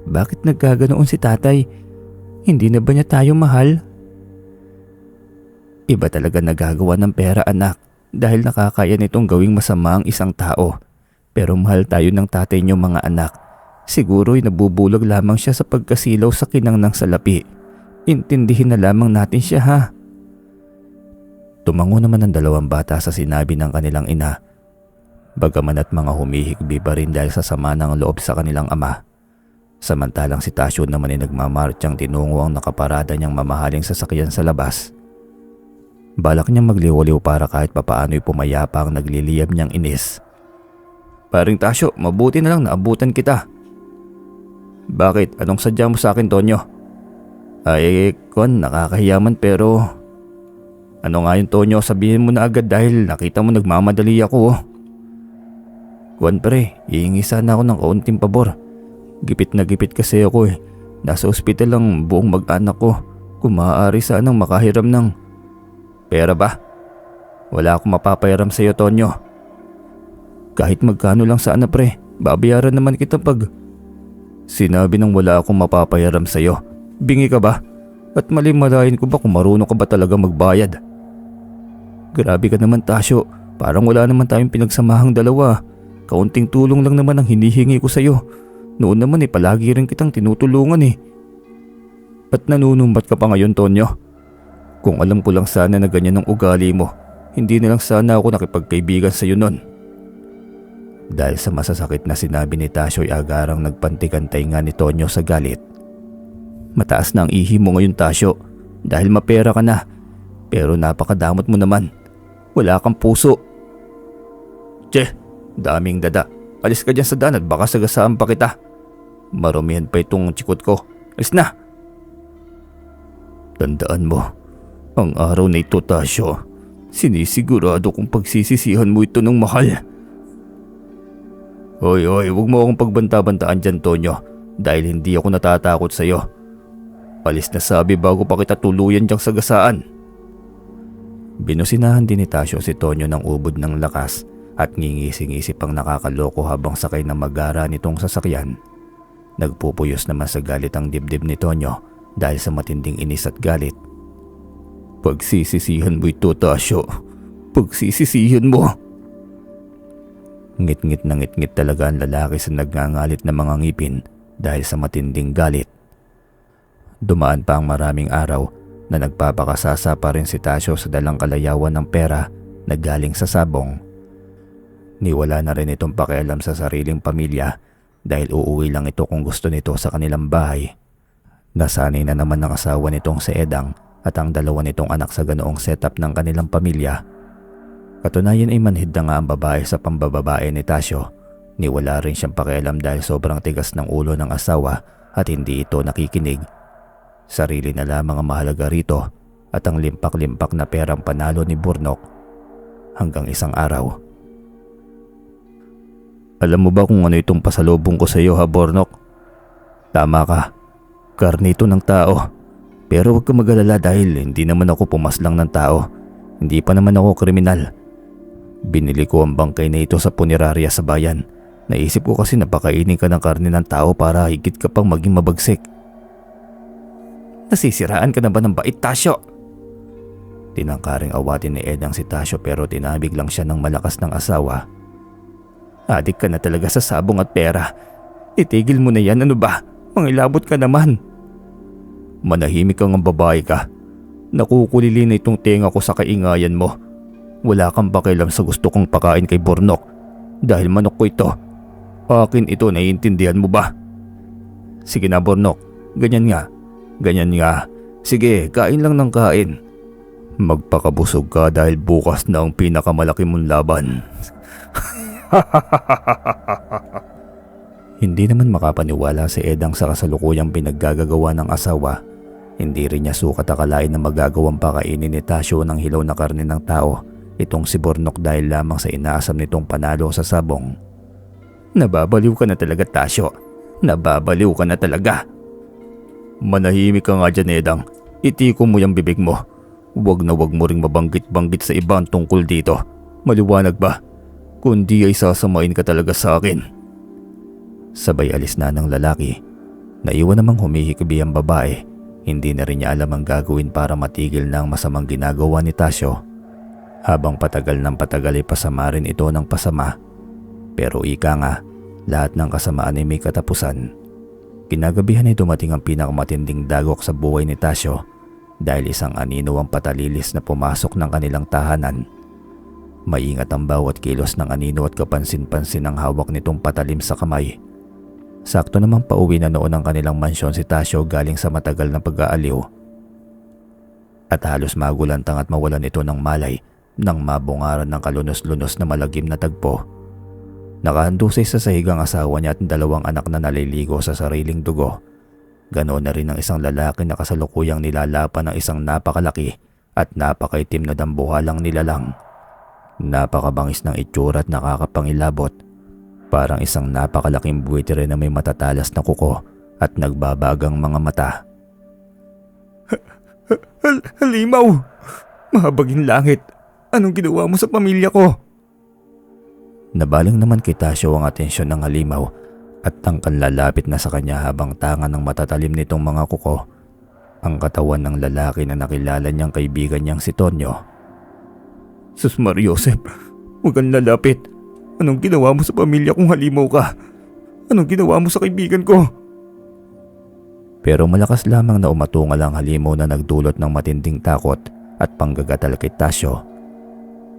bakit nagkaganoon si tatay? Hindi na ba niya tayo mahal? Iba talaga nagagawa ng pera, anak. Dahil nakakaya nitong gawing masama ang isang tao. Pero mahal tayo ng tatay niyo, mga anak. Siguro'y nabubulag lamang siya sa pagkasilaw sa kinang ng salapi. Intindihin na lamang natin siya, ha? Tumango naman ang 2 bata sa sinabi ng kanilang ina. Bagaman at mga humihigbi pa rin dahil sa sama ng loob sa kanilang ama. Samantalang si Tasyo naman ay nagmamartyang tinungo ang nakaparada niyang mamahaling sasakyan sa labas. Balak niyang magliwaliw para kahit papaano'y pumayapa ang nagliliyab niyang inis. Paring Tasyo, mabuti na lang naabutan kita. Bakit? Anong sadya mo sa akin, Tonyo? Ay, nakakahiyaman pero... Ano nga yun, Tonyo? Sabihin mo na agad dahil nakita mo nagmamadali ako. Pre, hihingi sana ako ng kaunting pabor. Gipit na gipit kasi ako eh. Nasa ospital ang buong mag-anak ko. Kung maaari sanang makahiram ng... Pera ba? Wala akong mapapayaram sa iyo, Tonyo. Kahit magkano lang sana, pre. Babayaran naman kita pag... Sinabi nang wala akong mapapayaram sa iyo Bingi ka ba? At malimalayan ko ba kung marunong ka ba talaga magbayad? Grabe ka naman, Tasyo. Parang wala naman tayong pinagsamahang dalawa. Kaunting tulong lang naman ang hinihingi ko sa'yo. Noon naman palagi rin kitang tinutulungan Ba't nanunumbat ka pa ngayon, Tonyo? Kung alam ko lang sana na ganyan ang ugali mo, hindi na lang sana ako nakipagkaibigan sa'yo nun. Dahil sa masasakit na sinabi ni Tasyo ay agarang nagpantikantay nga ni Tonyo sa galit. Mataas na ang ihi mo ngayon, Tasyo, dahil mapera ka na. Pero napakadamot mo naman. Wala kang puso. Che, daming dada. Alis ka dyan sa daan at baka sagasaan pa kita. Marumihan pa itong tsikot ko. Alis na! Tandaan mo, ang araw na ito, Tasyo, sinisigurado kong pagsisisihan mo ito ng mahal. Hoy, huwag mo akong pagbanta-bantaan dyan, Tonyo, dahil hindi ako natatakot sa'yo. Alis na sabi bago pa kita tuluyan diyang sagasaan. Binusinahan din ni Tasyo si Tonyo ng ubod ng lakas at ngingising-isip pang nakakaloko habang sakay ng magara nitong sasakyan. Nagpupuyos naman sa galit ang dibdib ni Tonyo dahil sa matinding inis at galit. Pagsisisihan mo ito, Tasyo. Pagsisisihan mo. Ngit-ngit na ngit-ngit talaga ang lalaki sa nagngangalit na mga ngipin dahil sa matinding galit. Dumaan pa ang maraming araw na nagpapakasasa pa rin si Tasyo sa dalang kalayawan ng pera na galing sa sabong. Niwala na rin itong pakialam sa sariling pamilya dahil uuwi lang ito kung gusto nito sa kanilang bahay. Nasanay na naman ng asawa nitong si Edang at ang dalawa nitong anak sa ganoong setup ng kanilang pamilya. Katunayan ay manhid na nga ang babae sa pambababae ni Tasyo. Niwala rin siyang pakialam dahil sobrang tigas ng ulo ng asawa at hindi ito nakikinig. Sarili na lamang ang mahalaga rito at ang limpak-limpak na perang panalo ni Burnok. Hanggang isang araw. Alam mo ba kung ano itong pasalubong ko sa iyo, ha, Burnok? Tama ka. Karne ito ng tao. Pero huwag ka mag-alala dahil hindi naman ako pumaslang ng tao. Hindi pa naman ako kriminal. Binili ko ang bangkay na ito sa punerarya sa bayan. Naisip ko kasi napakainin ka ng karne ng tao para higit ka pang maging mabagsik. Nasisiraan ka na ba ng bait, Tasyo? Tinangkaring awatin ni Edang si Tasyo pero tinabig lang siya ng malakas ng asawa. Adik ka na talaga sa sabong at pera. Itigil mo na yan, ano ba? Mangilabot ka naman. Manahimik kang ang babae ka. Nakukulili na itong tenga ko sa kaingayan mo. Wala kang pakialam sa gusto kong pakain kay Burnok. Dahil manok ko ito. Akin ito, naiintindihan mo ba? Sige na, Burnok. Ganyan nga. Ganyan nga. Sige, kain lang ng kain. Magpakabusog ka dahil bukas na ang pinakamalaki mong laban. Hindi naman makapaniwala si Edang sa kasalukuyang pinaggagawa ng asawa. Hindi rin niya sukat akalain na magagawang pakainin ni Tasyo ng hilaw na karne ng tao itong si Burnok dahil lamang sa inaasam nitong panalo sa sabong. Nababaliw ka na talaga, Tasyo. Nababaliw ka na talaga. Manahimik ka nga dyan, Edang. Itiko mo yung bibig mo. Huwag na huwag mo ring mabanggit-banggit sa ibang tungkol dito. Maliwanag ba? Kundi ay sasamain ka talaga sa akin. Sabay alis na ng lalaki. Naiwan namang humihikbi ang babae. Hindi na rin niya alam ang gagawin para matigil na ang masamang ginagawa ni Tasyo. Habang patagal ng patagal ay pasama rin ito ng pasama. Pero ika nga, lahat ng kasamaan ay may katapusan. Kinagabihan ay dumating ang pinakamatinding dagok sa buhay ni Tasyo dahil isang anino ang patalilis na pumasok ng kanilang tahanan. Maingat ang bawat kilos ng anino at kapansin-pansin ang hawak nitong patalim sa kamay. Sakto namang pauwi na noon ang kanilang mansyon si Tasyo galing sa matagal na pag-aaliw. At halos magulantang at mawalan ito ng malay nang mabungaran ng kalunos-lunos na malagim na tagpo. Nakahandusay sa sahigang asawa niya at dalawang anak na naliligo sa sariling dugo. Ganoon na rin ang isang lalaki na kasalukuyang nilalapan ng isang napakalaki at napakaitim na dambuhalang nilalang. Napakabangis ng itsura at nakakapangilabot. Parang isang napakalaking buwitre na may matatalas na kuko at nagbabagang mga mata. Halimaw! Mahabagin langit! Anong ginawa mo sa pamilya ko? Nabaling naman kay Tasyo ang atensyon ng halimaw at tangkan lalapit na sa kanya habang tanga ng matatalim nitong mga kuko ang katawan ng lalaki na nakilala niyang kaibigan niyang si Tonyo. Sus Mariosep, huwag kang lalapit. Anong ginawa mo sa pamilya kung halimaw ka? Anong ginawa mo sa kaibigan ko? Pero malakas lamang na umatungal ang halimaw na nagdulot ng matinding takot at panggagatal kay Tasyo.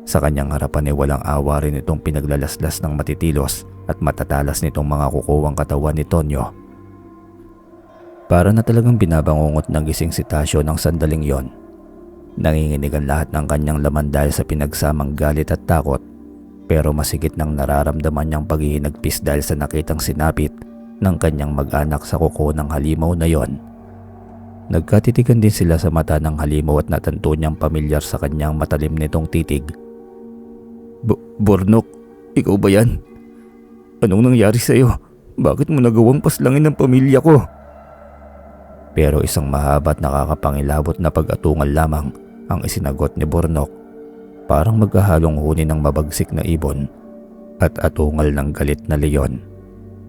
Sa kanyang harapan ay walang awa rin itong pinaglalaslas ng matitilos at matatalas nitong mga kukuwang katawan ni Tonyo. Para na talagang binabangungot ng gising si Tasyo ng sandaling yon. Nanginginig ang lahat ng kanyang laman dahil sa pinagsamang galit at takot, pero masigit nang nararamdaman niyang paghihinagpis dahil sa nakitang sinapit ng kanyang mag-anak sa kuko ng halimaw na yon. Nagkatitigan din sila sa mata ng halimaw at natanto niyang pamilyar sa kanyang matalim nitong titig. Bornok, ikaw ba yan? Anong nangyari sa iyo? Bakit mo nagawang paslangin ng pamilya ko? Pero isang mahaba at nakakapangilabot na pag-atungal lamang ang isinagot ni Bornok. Parang magkahalong huni ng mabagsik na ibon at atungal ng galit na leon.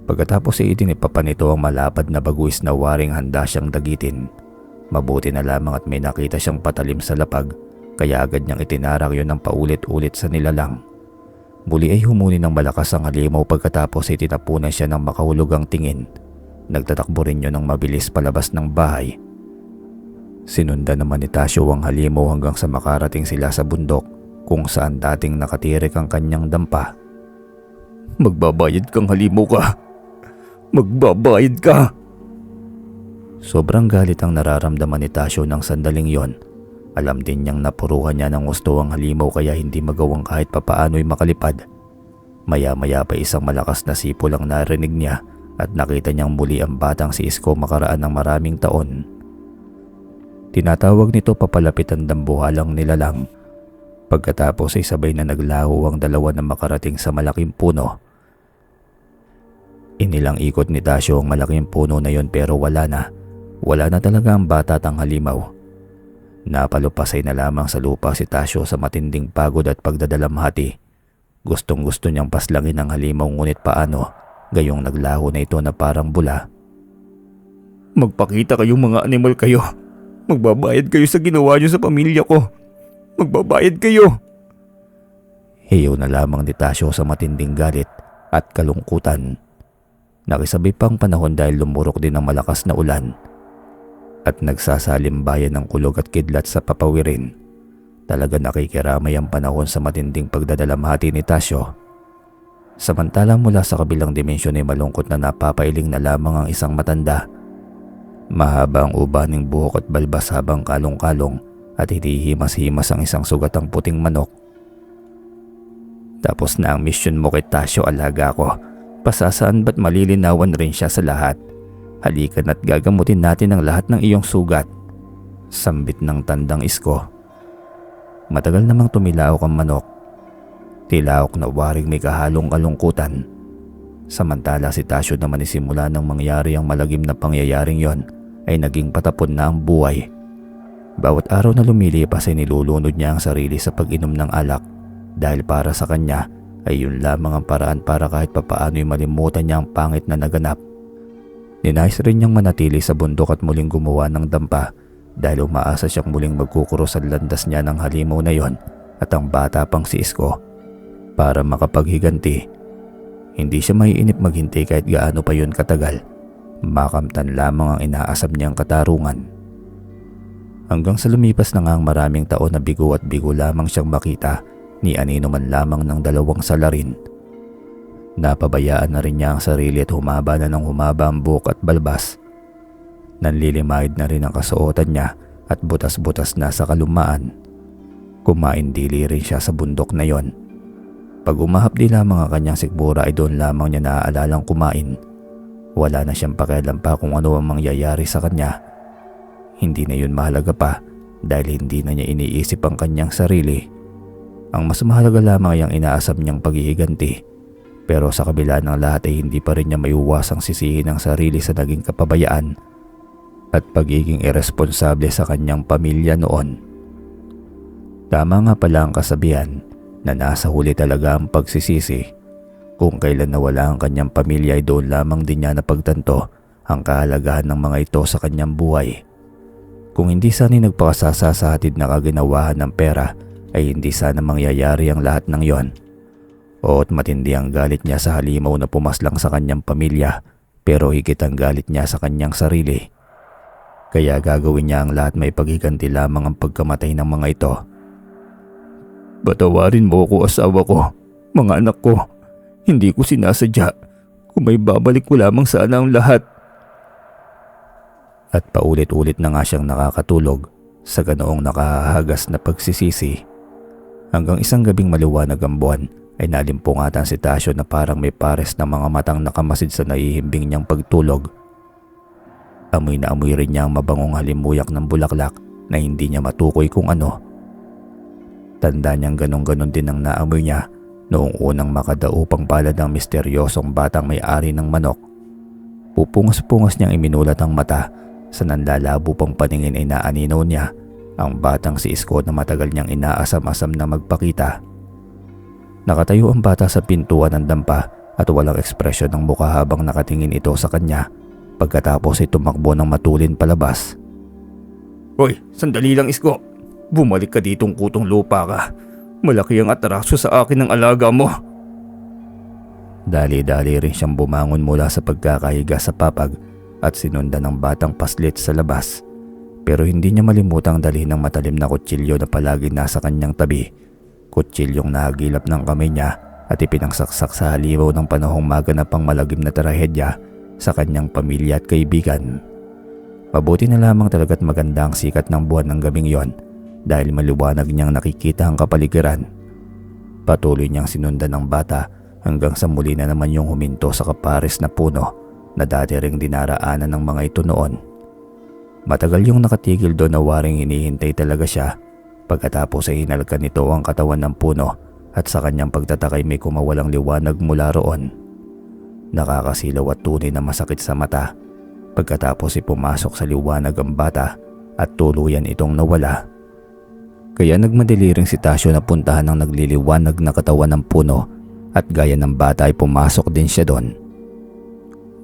Pagkatapos ay itinipapa nito ang malapad na baguis na waring handa siyang dagitin. Mabuti na lamang at may nakita siyang patalim sa lapag, kaya agad niyang itinarak yon ng paulit-ulit sa nilalang. Muli ay humuni ng malakas ang halimaw pagkatapos ay tinapunan siya ng makahulugang tingin. Nagtatakbo rin yun ng mabilis palabas ng bahay. Sinundan naman ni Tasyo ang halimaw hanggang sa makarating sila sa bundok kung saan dating nakatirik ang kanyang dampa. Magbabayad kang halimaw ka! Magbabayad ka! Sobrang galit ang nararamdaman ni Tasyo ng sandaling yon. Alam din niyang napuruhan niya ng gusto ang halimaw kaya hindi magawang kahit papaano'y makalipad. Maya-maya pa isang malakas na sipol ang narinig niya at nakita niyang muli ang batang si Isko makaraan ng maraming taon. Tinatawag nito papalapit ang dambuhalang nilalang. Pagkatapos ay sabay na naglaho ang dalawa na makarating sa malaking puno. Inilang ikot ni Tasyo ang malaking puno na yon pero wala na. Wala na talaga ang bata at ang halimaw. Napalupasay na lamang sa lupa si Tasyo sa matinding pagod at pagdadalamhati. Gustong-gusto niyang paslangin ang halimaw ngunit paano, gayong naglaho na ito na parang bula. Magpakita kayong mga animal kayo. Magbabayad kayo sa ginawa niyo sa pamilya ko. Magbabayad kayo. Hiyaw na lamang ni Tasyo sa matinding galit at kalungkutan. Nakisabay pang panahon dahil lumurok din ang malakas na ulan. At nagsasalimbayan ng kulog at kidlat sa papawirin. Talaga nakikiramay ang panahon sa matinding pagdadalamhati ni Tasyo. Samantalang mula sa kabilang dimensyon ay malungkot na napapailing na lamang ang isang matanda. Mahaba ang ubaning buhok at balbas habang kalong-kalong at hinihimas-himas ang isang sugatang puting manok. Tapos na ang misyon mo kay Tasyo, alaga ko. Pasasaan ba't malilinawan rin siya sa lahat? Halikan at gagamutin natin ang lahat ng iyong sugat. Sambit ng tandang Isko. Matagal namang tumilaok ang manok. Tilaok na waring may kahalong kalungkutan. Samantala si Tasyo naman isimula nang mangyari ang malagim na pangyayaring yon ay naging patapon na ang buhay. Bawat araw na lumilipas ay nilulunod niya ang sarili sa pag-inom ng alak dahil para sa kanya ay yun lamang ang paraan para kahit papaano'y malimutan niya ang pangit na naganap. Ninais rin niyang manatili sa bundok at muling gumawa ng dampa dahil umaasa siyang muling magkukuro sa landas niya ng halimaw na yon at ang bata pang si Isko para makapaghiganti. Hindi siya maiinip maghintay kahit gaano pa yun katagal. Makamtan lamang ang inaasam niyang katarungan. Hanggang sa lumipas na nga ang maraming taon na bigo at bigo lamang siyang makita ni anino man lamang ng dalawang salarin. Napabayaan na rin niya ang sarili at humaba na ng humaba ang buhok at balbas. Nanlilimahid na rin ang kasuotan niya at butas-butas na sa kalumaan. Kumain dili rin siya sa bundok na yon. Pag umahapdi lamang ang kanyang sikmura ay doon lamang niya naaalalang kumain. Wala na siyang pakialam pa kung ano ang mangyayari sa kanya. Hindi na yun mahalaga pa dahil hindi na niya iniisip ang kanyang sarili. Ang mas mahalaga lamang ay ang inaasam niyang paghihiganti. Pero sa kabila ng lahat ay hindi pa rin niya maiuwasang sisihin ang sarili sa naging kapabayaan at pagiging irresponsable sa kanyang pamilya noon. Tama nga pala ang kasabihan na nasa huli talaga ang pagsisisi. Kung kailan nawala ang kanyang pamilya ay doon lamang din niya napagtanto ang kahalagahan ng mga ito sa kanyang buhay. Kung hindi sana nagpakasasa sa hatid na kaginawahan ng pera ay hindi sana mangyayari ang lahat ng yon. Oot matindi ang galit niya sa halimaw na pumaslang sa kanyang pamilya, pero higit ang galit niya sa kanyang sarili. Kaya gagawin niya ang lahat, may paghiganti lamang ang pagkamatay ng mga ito. Patawarin mo ko, asawa ko, mga anak ko. Hindi ko sinasadya. Kung may babalik ko lamang sana ang lahat. At paulit-ulit na nga siyang nakakatulog sa ganoong nakahahagas na pagsisisi. Hanggang isang gabing maliwanag ang buwan ay nalimpungatan si Tasyo na parang may pares ng mga matang nakamasid sa naihimbing niyang pagtulog. Amoy na amoy rin niya ang mabangong halimuyak ng bulaklak na hindi niya matukoy kung ano. Tanda niyang ganong-ganon din ang naamoy niya noong unang makadaupang palad ng misteryosong batang may-ari ng manok. Pupungas-pungas niyang iminulat ang mata. Sa nanlalabo pang paningin ay naaninaw niya ang batang si Isko na matagal niyang inaasam-asam na magpakita. Nakatayo ang bata sa pintuan ng dampa at walang ekspresyon ng mukha habang nakatingin ito sa kanya. Pagkatapos ay tumakbo ng matulin palabas. Hoy, sandali lang Isko. Bumalik ka ditong kutong lupa ka. Malaki ang atraso sa akin ng alaga mo. Dali-dali rin siyang bumangon mula sa pagkakahiga sa papag at sinundan ng batang paslit sa labas. Pero hindi niya malimutang dalhin ng matalim na kutsilyo na palagi nasa kanyang tabi. Kutsilyong nahagilap ng kamay niya at ipinangsaksak sa halimaw ng panahong maganap ang malagim na trahedya sa kanyang pamilya at kaibigan. Mabuti na lamang talaga't maganda ang sikat ng buwan ng gabing yon dahil maliwanag niyang nakikita ang kapaligiran. Patuloy niyang sinundan ng bata hanggang sa muli na naman yung huminto sa kapares na puno na dati ring dinaraanan ng mga ito noon. Matagal yung nakatigil doon na waring hinihintay talaga siya. Pagkatapos ay hinalkan nito ang katawan ng puno at sa kanyang pagtatakay may kumawalang liwanag mula roon. Nakakasilaw at tunay na masakit sa mata. Pagkatapos ay pumasok sa liwanag ang bata at tuluyan itong nawala. Kaya nagmadali ring si Tasyo na puntahan ang nagliliwanag na katawan ng puno at gaya ng bata ay pumasok din siya doon.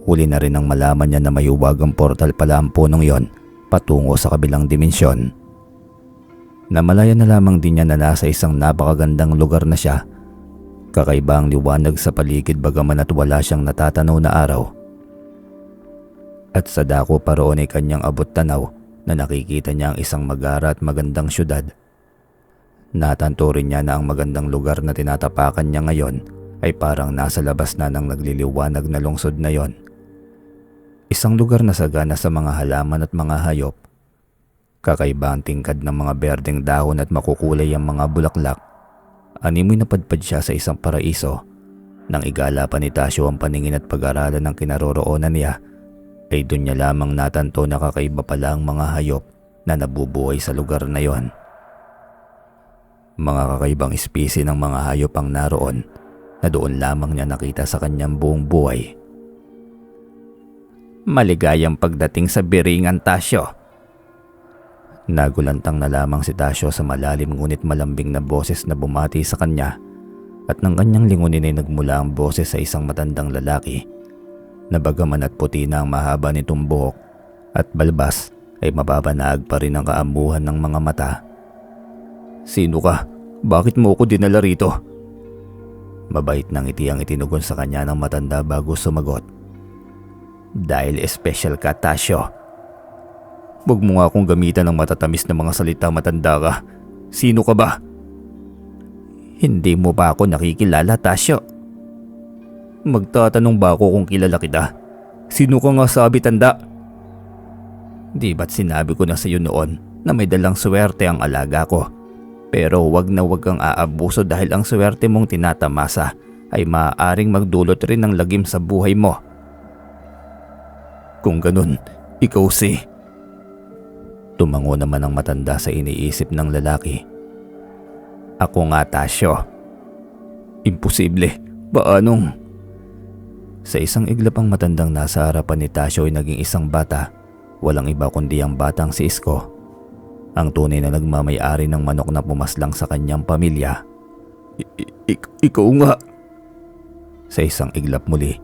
Huli na rin ang malaman niya na may huwagang portal pala ang punong yon patungo sa kabilang dimensyon. Namalaya na lamang din niya na nasa isang napakagandang lugar na siya. Kakaiba ang liwanag sa paligid bagaman at wala siyang natatanaw na araw. At sa dako pa roon ay kanyang abot tanaw na nakikita niya ang isang magara at magandang syudad. Natanto rin niya na ang magandang lugar na tinatapakan niya ngayon ay parang nasa labas na ng nagliliwanag na lungsod na yon. Isang lugar na sagana sa mga halaman at mga hayop. Kakaiba ang tingkad ng mga berdeng dahon at makukulay ang mga bulaklak. Animoy napadpad siya sa isang paraiso. Nang igala pa ni Tasyo ang paningin at pag-aralan ng kinaroroonan niya, ay doon niya lamang natanto na kakaiba pala ang mga hayop na nabubuhay sa lugar na yon. Mga kakaibang espesye ng mga hayop ang naroon na doon lamang niya nakita sa kanyang buong buhay. Maligayang pagdating sa Biringan, Tasyo. Nagulantang na lamang si Tasyo sa malalim ngunit malambing na boses na bumati sa kanya at ng kanyang lingunin ay nagmula ang boses sa isang matandang lalaki na bagaman at puti na ang mahaba nitong buhok at balbas ay mababanaag pa rin ang kaamuhan ng mga mata. Sino ka? Bakit mo ako dinala rito? Mabait na ngiti ang itinugon sa kanya ng matanda bago sumagot. Dahil espesyal ka, Tasyo. Huwag mo nga akong gamitan ng matatamis na mga salita, matanda ka. Sino ka ba? Hindi mo ba ako nakikilala, Tasyo? Magtatanong ba ako kung kilala kita? Sino ka nga sabi, tanda? Di ba't sinabi ko na sa iyo noon na may dalang swerte ang alaga ko? Pero wag na wag kang aabuso dahil ang swerte mong tinatamasa ay maaaring magdulot rin ng lagim sa buhay mo. Kung ganun, ikaw si... Tumango naman ang matanda sa iniisip ng lalaki. Ako nga, Tasyo. Imposible. Paanong? Sa isang iglap ang matandang nasa harapan ni Tasyo ay naging isang bata. Walang iba kundi ang batang si Isko. Ang tunay na nagmamay-ari ng manok na pumaslang sa kanyang pamilya. Ikaw nga. Sa isang iglap muli,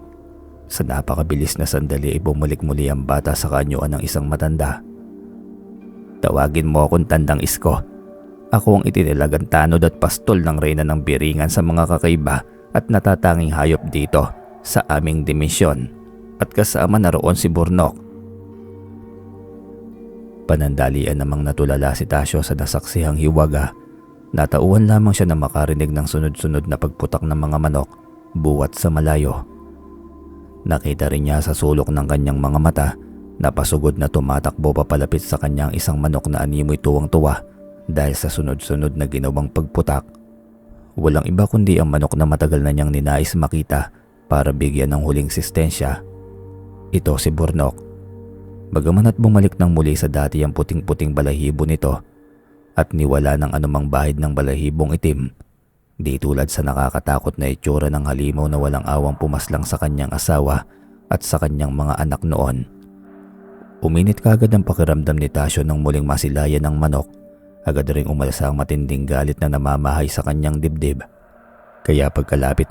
sa napakabilis na sandali ay bumalik muli ang bata sa kanyuan ng isang matanda. Tawagin mo akong Tandang Isko. Ako ang itinilagang tanod at pastol ng reyna ng Biringan sa mga kakaiba at natatanging hayop dito sa aming dimensyon, at kasama na roon si Burnok. Panandalian namang natulala si Tasyo sa nasaksihang hiwaga. Natauhan lamang siya na makarinig ng sunod-sunod na pagputak ng mga manok buwat sa malayo. Nakita rin niya sa sulok ng kanyang mga mata na pasugod na tumatakbo papalapit sa kanyang isang manok na animoy tuwang-tuwa dahil sa sunod-sunod na ginawang pagputak. Walang iba kundi ang manok na matagal na niyang ninais makita para bigyan ng huling sistensya. Ito si Burnok. Bagaman at bumalik ng muli sa dati ang puting-puting balahibo nito at niwala ng anumang bahid ng balahibong itim, di tulad sa nakakatakot na itsura ng halimaw na walang awang pumaslang sa kanyang asawa at sa kanyang mga anak noon. Uminit kagad ang pakiramdam ni Tasyo nang muling masilayan ng manok. Agad ring umalsa ang matinding galit na namamahay sa kanyang dibdib. Kaya pagkalapit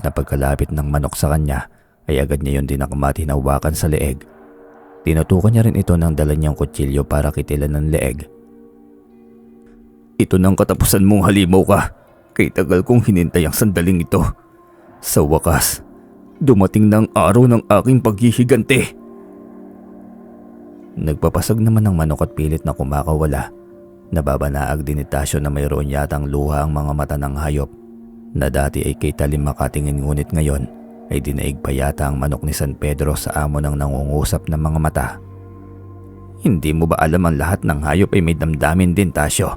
ng manok sa kanya ay agad niya yun dinakma at hinawakan sa leeg. Tinutukan niya rin ito ng dala niyang kutsilyo para kitilan ng leeg. Ito nang katapusan mong halimaw ka. Kay tagal kong hinintay ang sandaling ito. Sa wakas, dumating na ang araw ng aking paghihiganti. Nagpapasag naman ng manok at pilit na kumakawala. Nababanaag din ni Tasyo na mayroon yatang luha ang mga mata ng hayop na dati ay kay talim makatingin, ngunit ngayon ay dinaig pa yata ang manok ni San Pedro sa amo ng nangungusap ng mga mata. Hindi mo ba alam ang lahat ng hayop ay may damdamin din, Tasyo?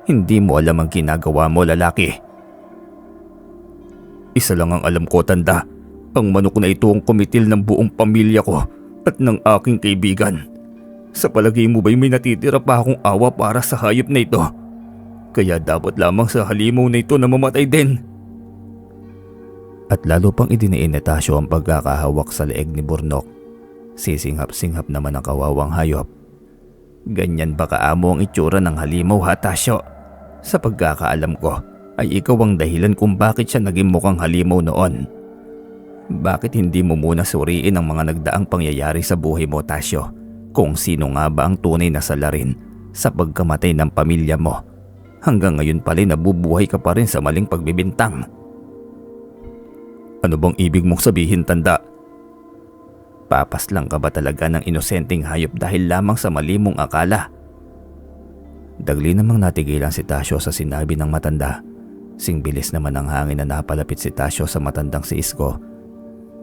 Hindi mo alam ang ginagawa mo, lalaki. Isa lang ang alam ko, Tanda. Ang manok na ito ang kumitil ng buong pamilya ko at ng aking kaibigan. Sa palagay mo ba'y may natitira pa akong awa para sa hayop na ito? Kaya dapat lamang sa halimaw na ito na mamatay din. At lalo pang idiniin ni Tasyo ang pagkakahawak sa leeg ni Burnok. Sisinghap-singhap naman ang kawawang hayop. Ganyan ba kaamo ang itsura ng halimaw, ha, Tasyo? Sa pagkakaalam ko ay ikaw ang dahilan kung bakit siya naging mukhang halimaw noon. Bakit hindi mo muna suriin ang mga nagdaang pangyayari sa buhay mo, Tasyo? Kung sino nga ba ang tunay na salarin sa pagkamatay ng pamilya mo? Hanggang ngayon pala nabubuhay ka pa rin sa maling pagbibintang. Ano bang ibig mong sabihin, Tanda? Papaslang ka ba talaga ng inosenteng hayop dahil lamang sa mali mong akala? Dagli namang natigilan si Tasyo sa sinabi ng matanda. Singbilis naman ang hangin na napalapit si Tasyo sa matandang si Isko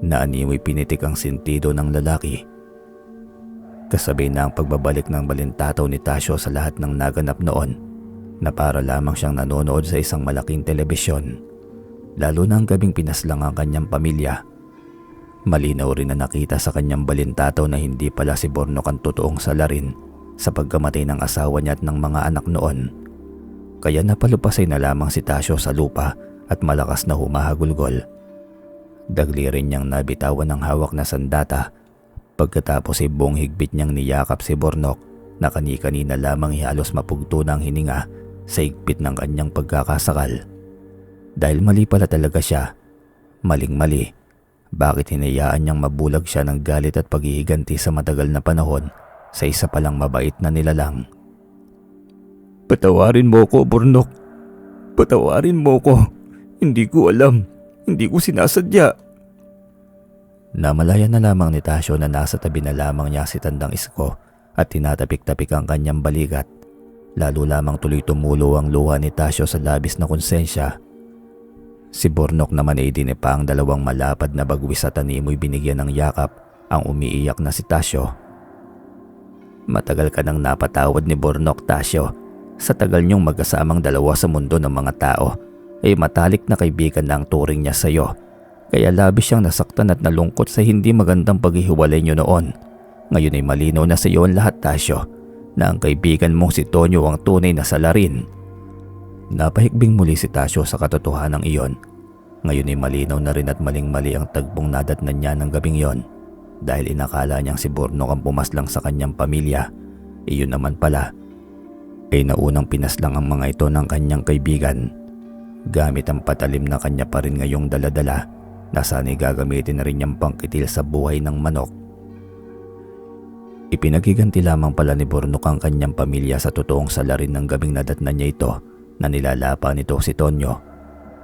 na animoy pinitik ang sentido ng lalaki. Kasabay na ang pagbabalik ng balintataw ni Tasyo sa lahat ng naganap noon na para lamang siyang nanonood sa isang malaking telebisyon. Lalo na ang gabing pinaslang ang kanyang pamilya. Malinaw rin na nakita sa kanyang balintataw na hindi pala si Burnok ang totoong salarin sa pagkamatay ng asawa niya at ng mga anak noon. Kaya napalupasay na lamang si Tasyo sa lupa at malakas na humahagulgol. Dagli rin niyang nabitawan ng hawak na sandata. Pagkatapos ay buong higpit niyang niyakap si Burnok na kani-kanina lamang halos mapugto ng hininga sa higpit ng kanyang pagkakasakal. Dahil mali pala talaga siya. Maling-mali. Bakit hinayaan niyang mabulag siya ng galit at paghihiganti sa matagal na panahon sa isa palang mabait na nilalang? Patawarin mo ko, Burnok. Patawarin mo ko. Hindi ko alam. Hindi ko sinasadya. Namalaya na lamang ni Tasyo na nasa tabi na lamang niya si Tandang Isko at tinatapik-tapik ang kanyang balikat. Lalo lamang tuloy tumulo ang luha ni Tasyo sa labis na konsensya. Si Burnok naman ay dinipa ang dalawang malapad na bagwis at animoy binigyan ng yakap ang umiiyak na si Tasyo. Matagal ka nang napatawad ni Burnok, Tasyo. Sa tagal niyong magkasamang dalawa sa mundo ng mga tao, ay matalik na kaibigan na ang turing niya sa iyo. Kaya labis siyang nasaktan at nalungkot sa hindi magandang paghihiwalay niyo noon. Ngayon ay malinaw na sa iyo ang lahat, Tasyo, na ang kaibigan mong si Tonyo ang tunay na salarin. Napahikbing muli si Tasyo sa katotohanan iyon. Ngayon ay malinaw na rin at maling-mali ang tagpong nadatnan niya ng gabing yon. Dahil inakala niyang si Burnok ang pumaslang sa kanyang pamilya. Iyon naman pala ay naunang pinaslang ang mga ito ng kanyang kaibigan. Gamit ang patalim na kanya pa rin ngayong daladala na sana'y gagamitin na rin niyang pangkitil sa buhay ng manok. Ipinaghiganti lamang pala ni Burnok ang kanyang pamilya sa totoong salarin ng gabing nadatnan niya ito na nilalapa nito si Tonyo.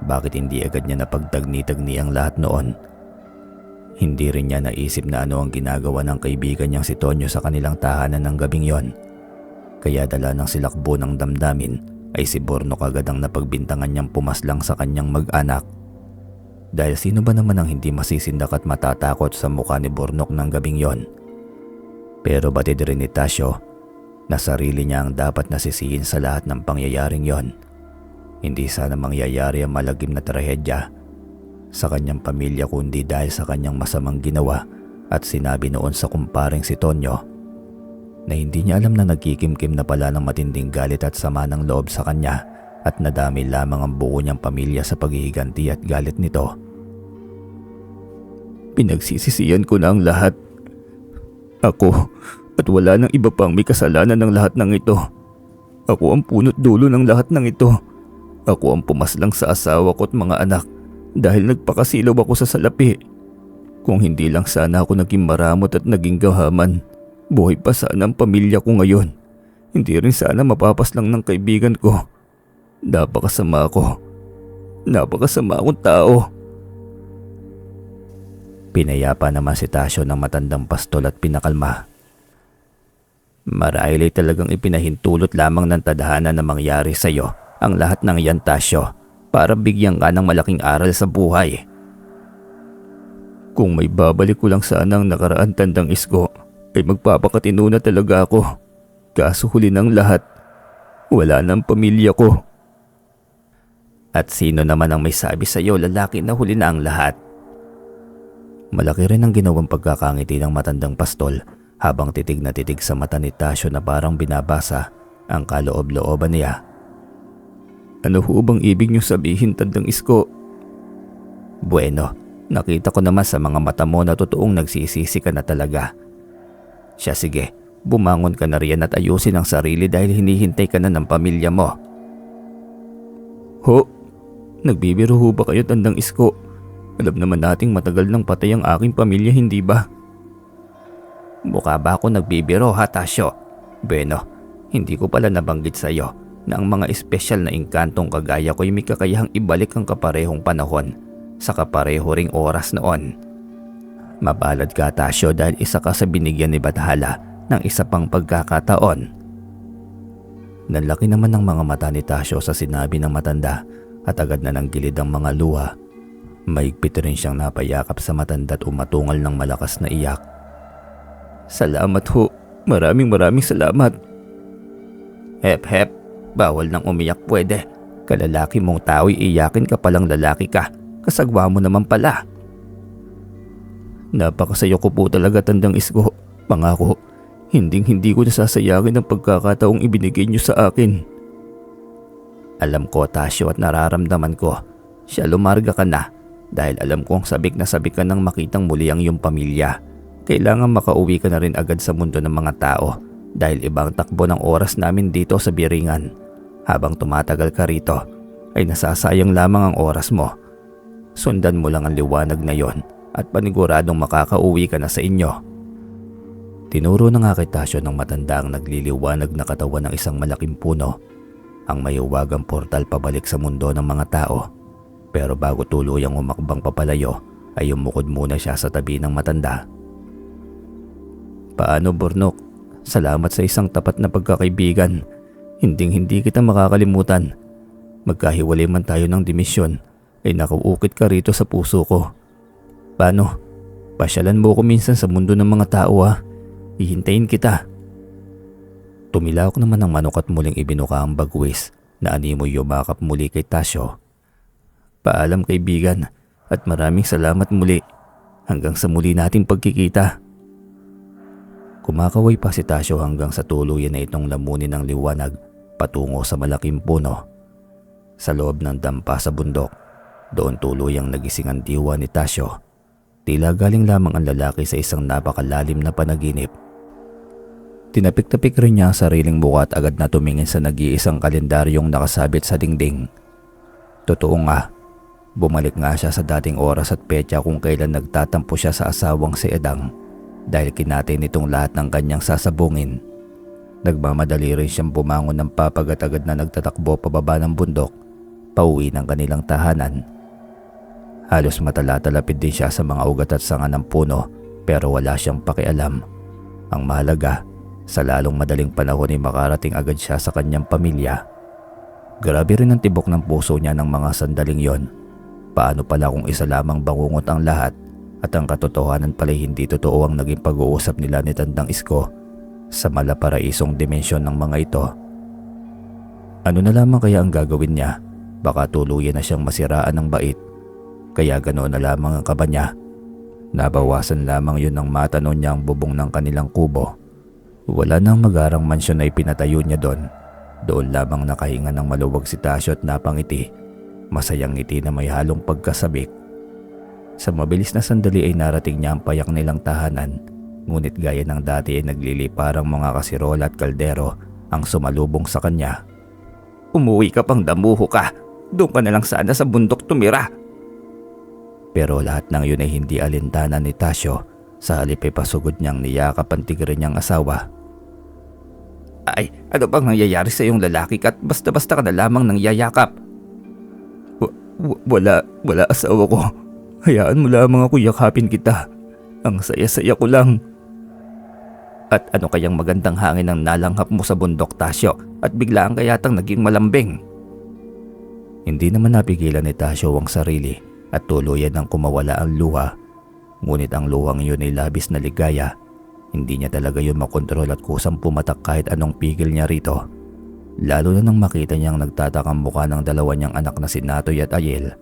Bakit hindi agad niya napagtagni-tagni ang lahat noon? Hindi rin niya naisip na ano ang ginagawa ng kaibigan niyang si Tonyo sa kanilang tahanan ng gabing yon. Kaya dala ng silakbo ng damdamin ay si Burnok agad ang napagbintangan niyang pumaslang sa kanyang mag-anak. Dahil sino ba naman ang hindi masisindak at matatakot sa mukha ni Burnok ng gabing yon? Pero batid rin ni Tasyo na sarili niya ang dapat nasisihin sa lahat ng pangyayaring yon. Hindi sana mangyayari ang malagim na trahedya sa kanyang pamilya kundi dahil sa kanyang masamang ginawa at sinabi noon sa kumparing si Tonyo na hindi niya alam na nagkikimkim na pala ng matinding galit at sama ng loob sa kanya at nadami lamang ang buo niyang pamilya sa paghihiganti at galit nito. Pinagsisisihan ko na ang lahat. Ako at wala nang iba pang may kasalanan ng lahat ng ito. Ako ang punot dulo ng lahat ng ito. Ako ang pumaslang sa asawa ko at mga anak dahil nagpakasilaw ako sa salapi. Kung hindi lang sana ako naging maramot at naging gahaman, buhay pa sana ang pamilya ko ngayon. Hindi rin sana mapapaslang ng kaibigan ko. Napakasama ako. Napakasama akong tao. Pinayapa naman si Tasyo ng matandang pastol at pinakalma. Marahil ay talagang ipinahintulot lamang ng tadhana na mangyari sa iyo ang lahat ng yan, Tasyo, para bigyan ka ng malaking aral sa buhay. Kung may babalik ko lang sana ang nakaraan, Tandang Isko, ay magpapakatino na talaga ako. Kaso huli ng lahat, wala ng pamilya ko. At sino naman ang may sabi sa iyo, lalaki, na huli na ang lahat? Malaki rin ang ginawang pagkakangiti ng matandang pastol habang titig na titig sa mata ni Tasyo na parang binabasa ang kaloob-looban niya. Ano ho bang ibig niyo sabihin, Tandang Isko? Bueno, nakita ko naman sa mga mata mo na totoong nagsisisi ka na talaga. Siya, sige, bumangon ka na riyan at ayusin ang sarili dahil hinihintay ka na ng pamilya mo. Ho? Nagbibiro ho ba kayo, Tandang Isko? Alam naman nating matagal nang patay ang aking pamilya, hindi ba? Mukha ba ako nagbibiro, ha, Tasyo? Bueno, hindi ko pala nabanggit sa iyo na ang mga espesyal na engkantong kagaya ko ay may kakayahang ibalik ang kaparehong panahon sa kapareho ring oras noon. Mabalad ka, Tasyo, dahil isa ka sa binigyan ni Bathala ng isa pang pagkakataon. Nanlaki naman ang mga mata ni Tasyo sa sinabi ng matanda at agad na nanggilid ang mga luha. Maigpit rin siyang napayakap sa matanda at umatungal ng malakas na iyak. Salamat ho. Maraming salamat. Hep hep. Bawal nang umiyak, pwede. Kalalaki mong tao'y iyakin ka palang lalaki ka. Kasagwa mo naman pala. Napakasayo ko po talaga, Tandang Isko. Pangako, hindi ko nasasayangin ang pagkakataong ibinigay niyo sa akin. Alam ko, Tasyo, at nararamdaman ko. Siya, lumarga ka na. Dahil alam kong sabik na sabik ka nang makitang muli ang iyong pamilya. Kailangan makauwi ka na rin agad sa mundo ng mga tao dahil ibang takbo ng oras namin dito sa Biringan. Habang tumatagal ka rito ay nasasayang lamang ang oras mo. Sundan mo lang ang liwanag na yon at paniguradong makakauwi ka na sa inyo. Tinuro na nga kay Tasyo ng matanda ang nagliliwanag na katawan ng isang malaking puno, ang mayuwagang portal pabalik sa mundo ng mga tao. Pero bago tuluyang umakbang papalayo ay umukod muna siya sa tabi ng matanda. Paano, Burnok? Salamat sa isang tapat na pagkakaibigan. Hinding-hindi kita makakalimutan. Magkahiwalay man tayo ng dimisyon ay nakauukit ka rito sa puso ko. Paano? Pasyalan mo ko minsan sa mundo ng mga tao, ha? Hihintayin kita. Tumilawak naman ang manok at muling ibinuka ang bagwis na animoy yumakap muli kay Tasyo. Paalam, kaibigan, at maraming salamat muli. Hanggang sa muli nating pagkikita. Kumakaway pa si Tasyo hanggang sa tuluyan na itong lamunin ng liwanag patungo sa malaking puno. Sa loob ng dampa sa bundok, doon tuluyang nagising ang diwa ni Tasyo. Tila galing lamang ang lalaki sa isang napakalalim na panaginip. Tinapik-tapik rin niya ang sariling mukha at agad na tumingin sa nag-iisang kalendaryong nakasabit sa dingding. Totoo nga, bumalik nga siya sa dating oras at petsa kung kailan nagtatampo siya sa asawang si Edang. dahil kinatay nitong lahat ng kanyang sasabungin. Nagmamadali rin siyang bumangon ng papagat-agad na nagtatakbo pababa ng bundok, pauwi ng kanilang tahanan. Halos matala-talapid din siya sa mga ugat at sanga ng puno pero wala siyang pakialam. Ang mahalaga, sa lalong madaling panahon ay makarating agad siya sa kanyang pamilya. Grabe rin ang tibok ng puso niya ng mga sandaling yon. Paano pala kung isa lamang bangungot ang lahat at ang katotohanan pala'y hindi totoo ang naging pag-uusap nila ni Tandang Isko sa malaparaisong dimensyon ng mga ito? Ano na lamang kaya ang gagawin niya? Baka tuluyan na siyang masiraan ng bait. Kaya ganoon na lamang ang kaba niya. Nabawasan lamang yun ng matanaw niya ang bubong ng kanilang kubo. Wala nang magarang mansyon na ipinatayo niya doon. Doon lamang nakahinga ng maluwag si Tasyo at napangiti. Masayang ngiti na may halong pagkasabik. Sa mabilis na sandali ay narating niya ang payak nilang tahanan. Ngunit gaya ng dati ay nagliliparang mga kasirola at kaldero ang sumalubong sa kanya. Umuwi ka pang damuho ka. Doon ka na lang sana sa bundok tumira. Pero lahat ng yun ay hindi alintana ni Tasyo. Sa halip ay pasugod niyang niyakap ang tigre niyang asawa. Ay, ano bang nangyayari sa iyong lalaki ka at basta-basta ka na lamang nang yayakap? Wala asawa ko. Hayaan mo lamang ako yakapin kita. Ang saya-saya ko lang. At ano kayang magandang hangin ang nalanghap mo sa bundok, Tasyo, at biglaan kayatang naging malambing? Hindi naman napigilan ni Tasyo ang sarili at tuluyan ng kumawala ang luha. Ngunit ang luhang yun ay labis na ligaya. Hindi niya talaga yun makontrol at kusang pumatak kahit anong pigil niya rito. Lalo na nang makita niyang nagtatakang mukha ng dalawa niyang anak na si Natoy at Ayel.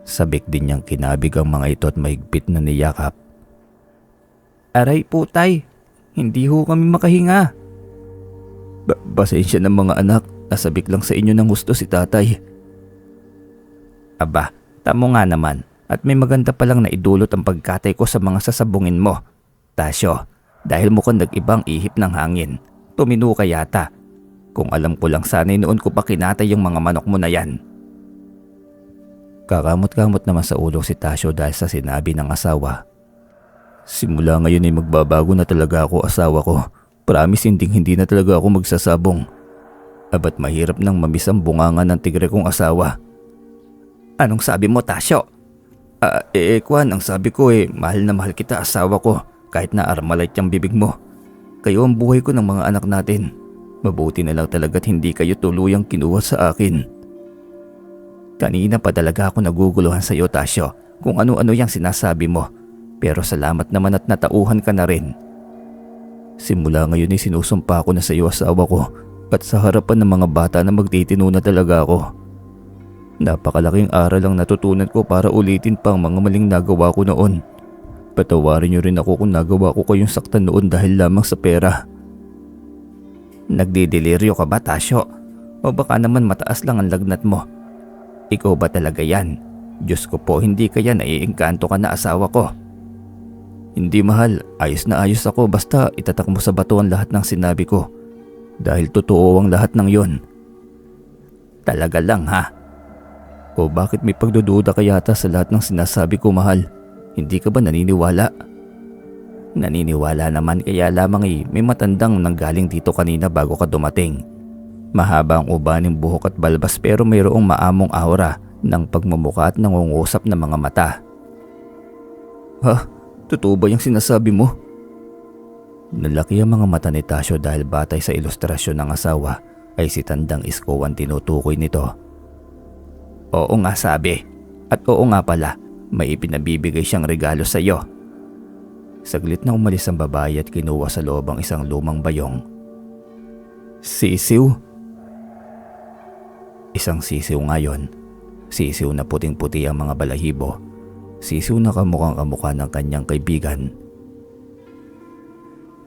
Sabik din niyang kinabig ang mga ito at mahigpit na niyakap. Aray po tay, hindi ho kami makahinga. Pasensya ng mga anak, nasabik lang sa inyo ng gusto si tatay. Aba, tamo nga naman at may maganda palang naidulot ang pagkatay ko sa mga sasabungin mo. Tasyo, dahil mukhang nag-ibang ihip ng hangin, tumino ka yata. Kung alam ko lang sana'y noon ko pa kinatay yung mga manok mo na yan. Kakamot-kamot naman sa ulo si Tasyo dahil sa sinabi ng asawa. Simula ngayon ay magbabago na talaga ako, asawa ko. Promise hindi na talaga ako magsasabong. Abat mahirap nang mamis ang bunganga ng tigre kong asawa. Anong sabi mo, Tasyo? Kwan, ang sabi ko mahal na mahal kita, asawa ko, kahit na armalite yung bibig mo. Kayo ang buhay ko ng mga anak natin. Mabuti na lang talaga't hindi kayo tuluyang kinuha sa akin. Kanina pa talaga ako naguguluhan sa iyo, Tasyo, kung ano-ano yung sinasabi mo. Pero salamat naman at natauhan ka na rin. Simula ngayon ay sinusumpa ko na sa iyo, asawa ko, at sa harapan ng mga bata na magtitino na talaga ako. Napakalaking aral ang natutunan ko para ulitin pa ang mga maling nagawa ko noon. Patawarin niyo rin ako kung nagawa ko kayong saktan noon dahil lamang sa pera. Nagdideliryo ka ba, Tasyo? O baka naman mataas lang ang lagnat mo? Ikaw ba talaga yan? Diyos ko po, hindi kaya naiengkanto ka na, asawa ko. Hindi, mahal, ayos na ayos ako basta itatak mo sa bato ang lahat ng sinabi ko. Dahil totoo ang lahat ng yon. Talaga lang, ha? O bakit may pagdududa ka yata sa lahat ng sinasabi ko, mahal? Hindi ka ba naniniwala? Naniniwala naman, kaya lamang may matandang nanggaling dito kanina bago ka dumating. Mahaba ang ubaning buhok at balbas pero mayroong maamong aura ng pagmumuka at nangungusap na mga mata. Ha? Totoo ba yung sinasabi mo? Nalaki ang mga mata ni Tasyo dahil batay sa ilustrasyon ng asawa ay si Tandang Isko ang tinutukoy nito. Oo nga, sabi. At oo nga pala, may ipinabibigay siyang regalo sa iyo. Saglit na umalis ang babae at kinuha sa loob ang isang lumang bayong. Sisiw? Isang sisiw ngayon. Sisiw na puting-puti ang mga balahibo. Sisiw na kamukhang-kamukha ng kanyang kaibigan.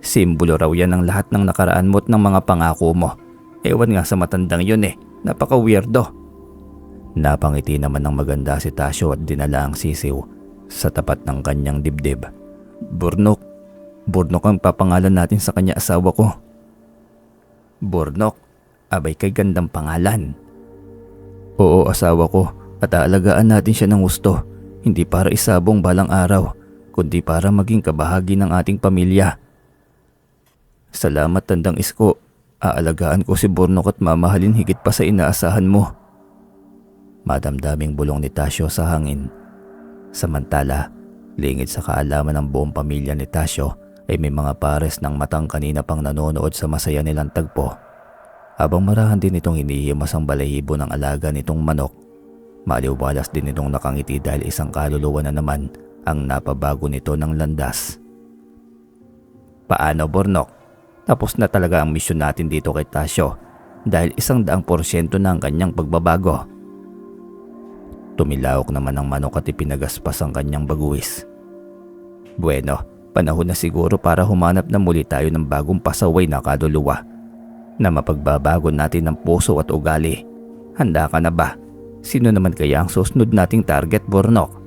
Simbolo raw yan ng lahat ng nakaraan mo at ng mga pangako mo. Ewan nga sa matandang yun napaka-weirdo. Napangiti naman ng maganda si Tasyo at dinala ang sisiw sa tapat ng kanyang dibdib. Burnok ang papangalan natin sa kanya, asawa ko. Burnok? Abay kay gandang pangalan. Oo, asawa ko, at aalagaan natin siya ng gusto. Hindi para isabong balang araw, kundi para maging kabahagi ng ating pamilya. Salamat Tandang Isko. Aalagaan ko si Bornok at mamahalin higit pa sa inaasahan mo. Madamdaming bulong ni Tasyo sa hangin. Samantala, lingid sa kaalaman ng buong pamilya ni Tasyo ay may mga pares ng matang kanina pang nanonood sa masaya nilang tagpo. Habang marahan din itong hinihimas ang balahibo ng alaga nitong manok, maliwalas din itong nakangiti dahil isang kaluluwa na naman ang napabago nito ng landas. Paano Bornok? Tapos na talaga ang misyon natin dito kay Tasyo dahil 100% na ang kanyang pagbabago. Tumilawak naman ang manok at ipinagaspas ang kanyang baguwis. Bueno, panahon na siguro para humanap na muli tayo ng bagong pasaway na kaluluwa na mapagbabago natin ng puso at ugali. Handa ka na ba? Sino naman kaya ang susunod nating target, Bornok?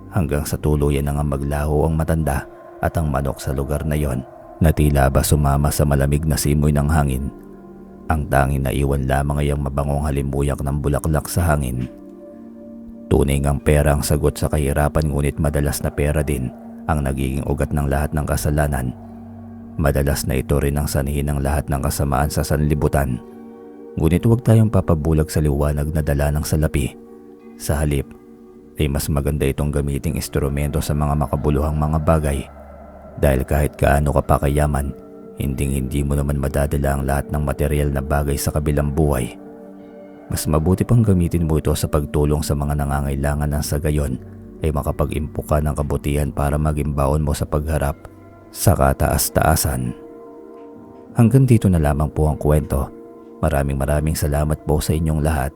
Hanggang sa tuluyan na nga maglaho ang matanda at ang manok sa lugar na yon na tila ba sumama sa malamig na simoy ng hangin. Ang tanging naiwan lamang ay ang mabangong halimuyak ng bulaklak sa hangin. Tunay ngang pera ang sagot sa kahirapan, ngunit madalas na pera din ang nagiging ugat ng lahat ng kasalanan. Madalas na ito rin ang sanhin ng lahat ng kasamaan sa sanlibutan. Ngunit huwag tayong papabulag sa liwanag na dala ng salapi. Sa halip, ay mas maganda itong gamiting instrumento sa mga makabuluhang mga bagay. Dahil kahit kaano ka pa kayaman, hindi mo naman madadala ang lahat ng material na bagay sa kabilang buhay. Mas mabuti pang gamitin mo ito sa pagtulong sa mga nangangailangan ng sa gayon ay makapag-impok ka ng kabutihan para maging baon mo sa pagharap sa kataas-taasan. Hanggang dito na lamang po ang kwento. Maraming salamat po sa inyong lahat.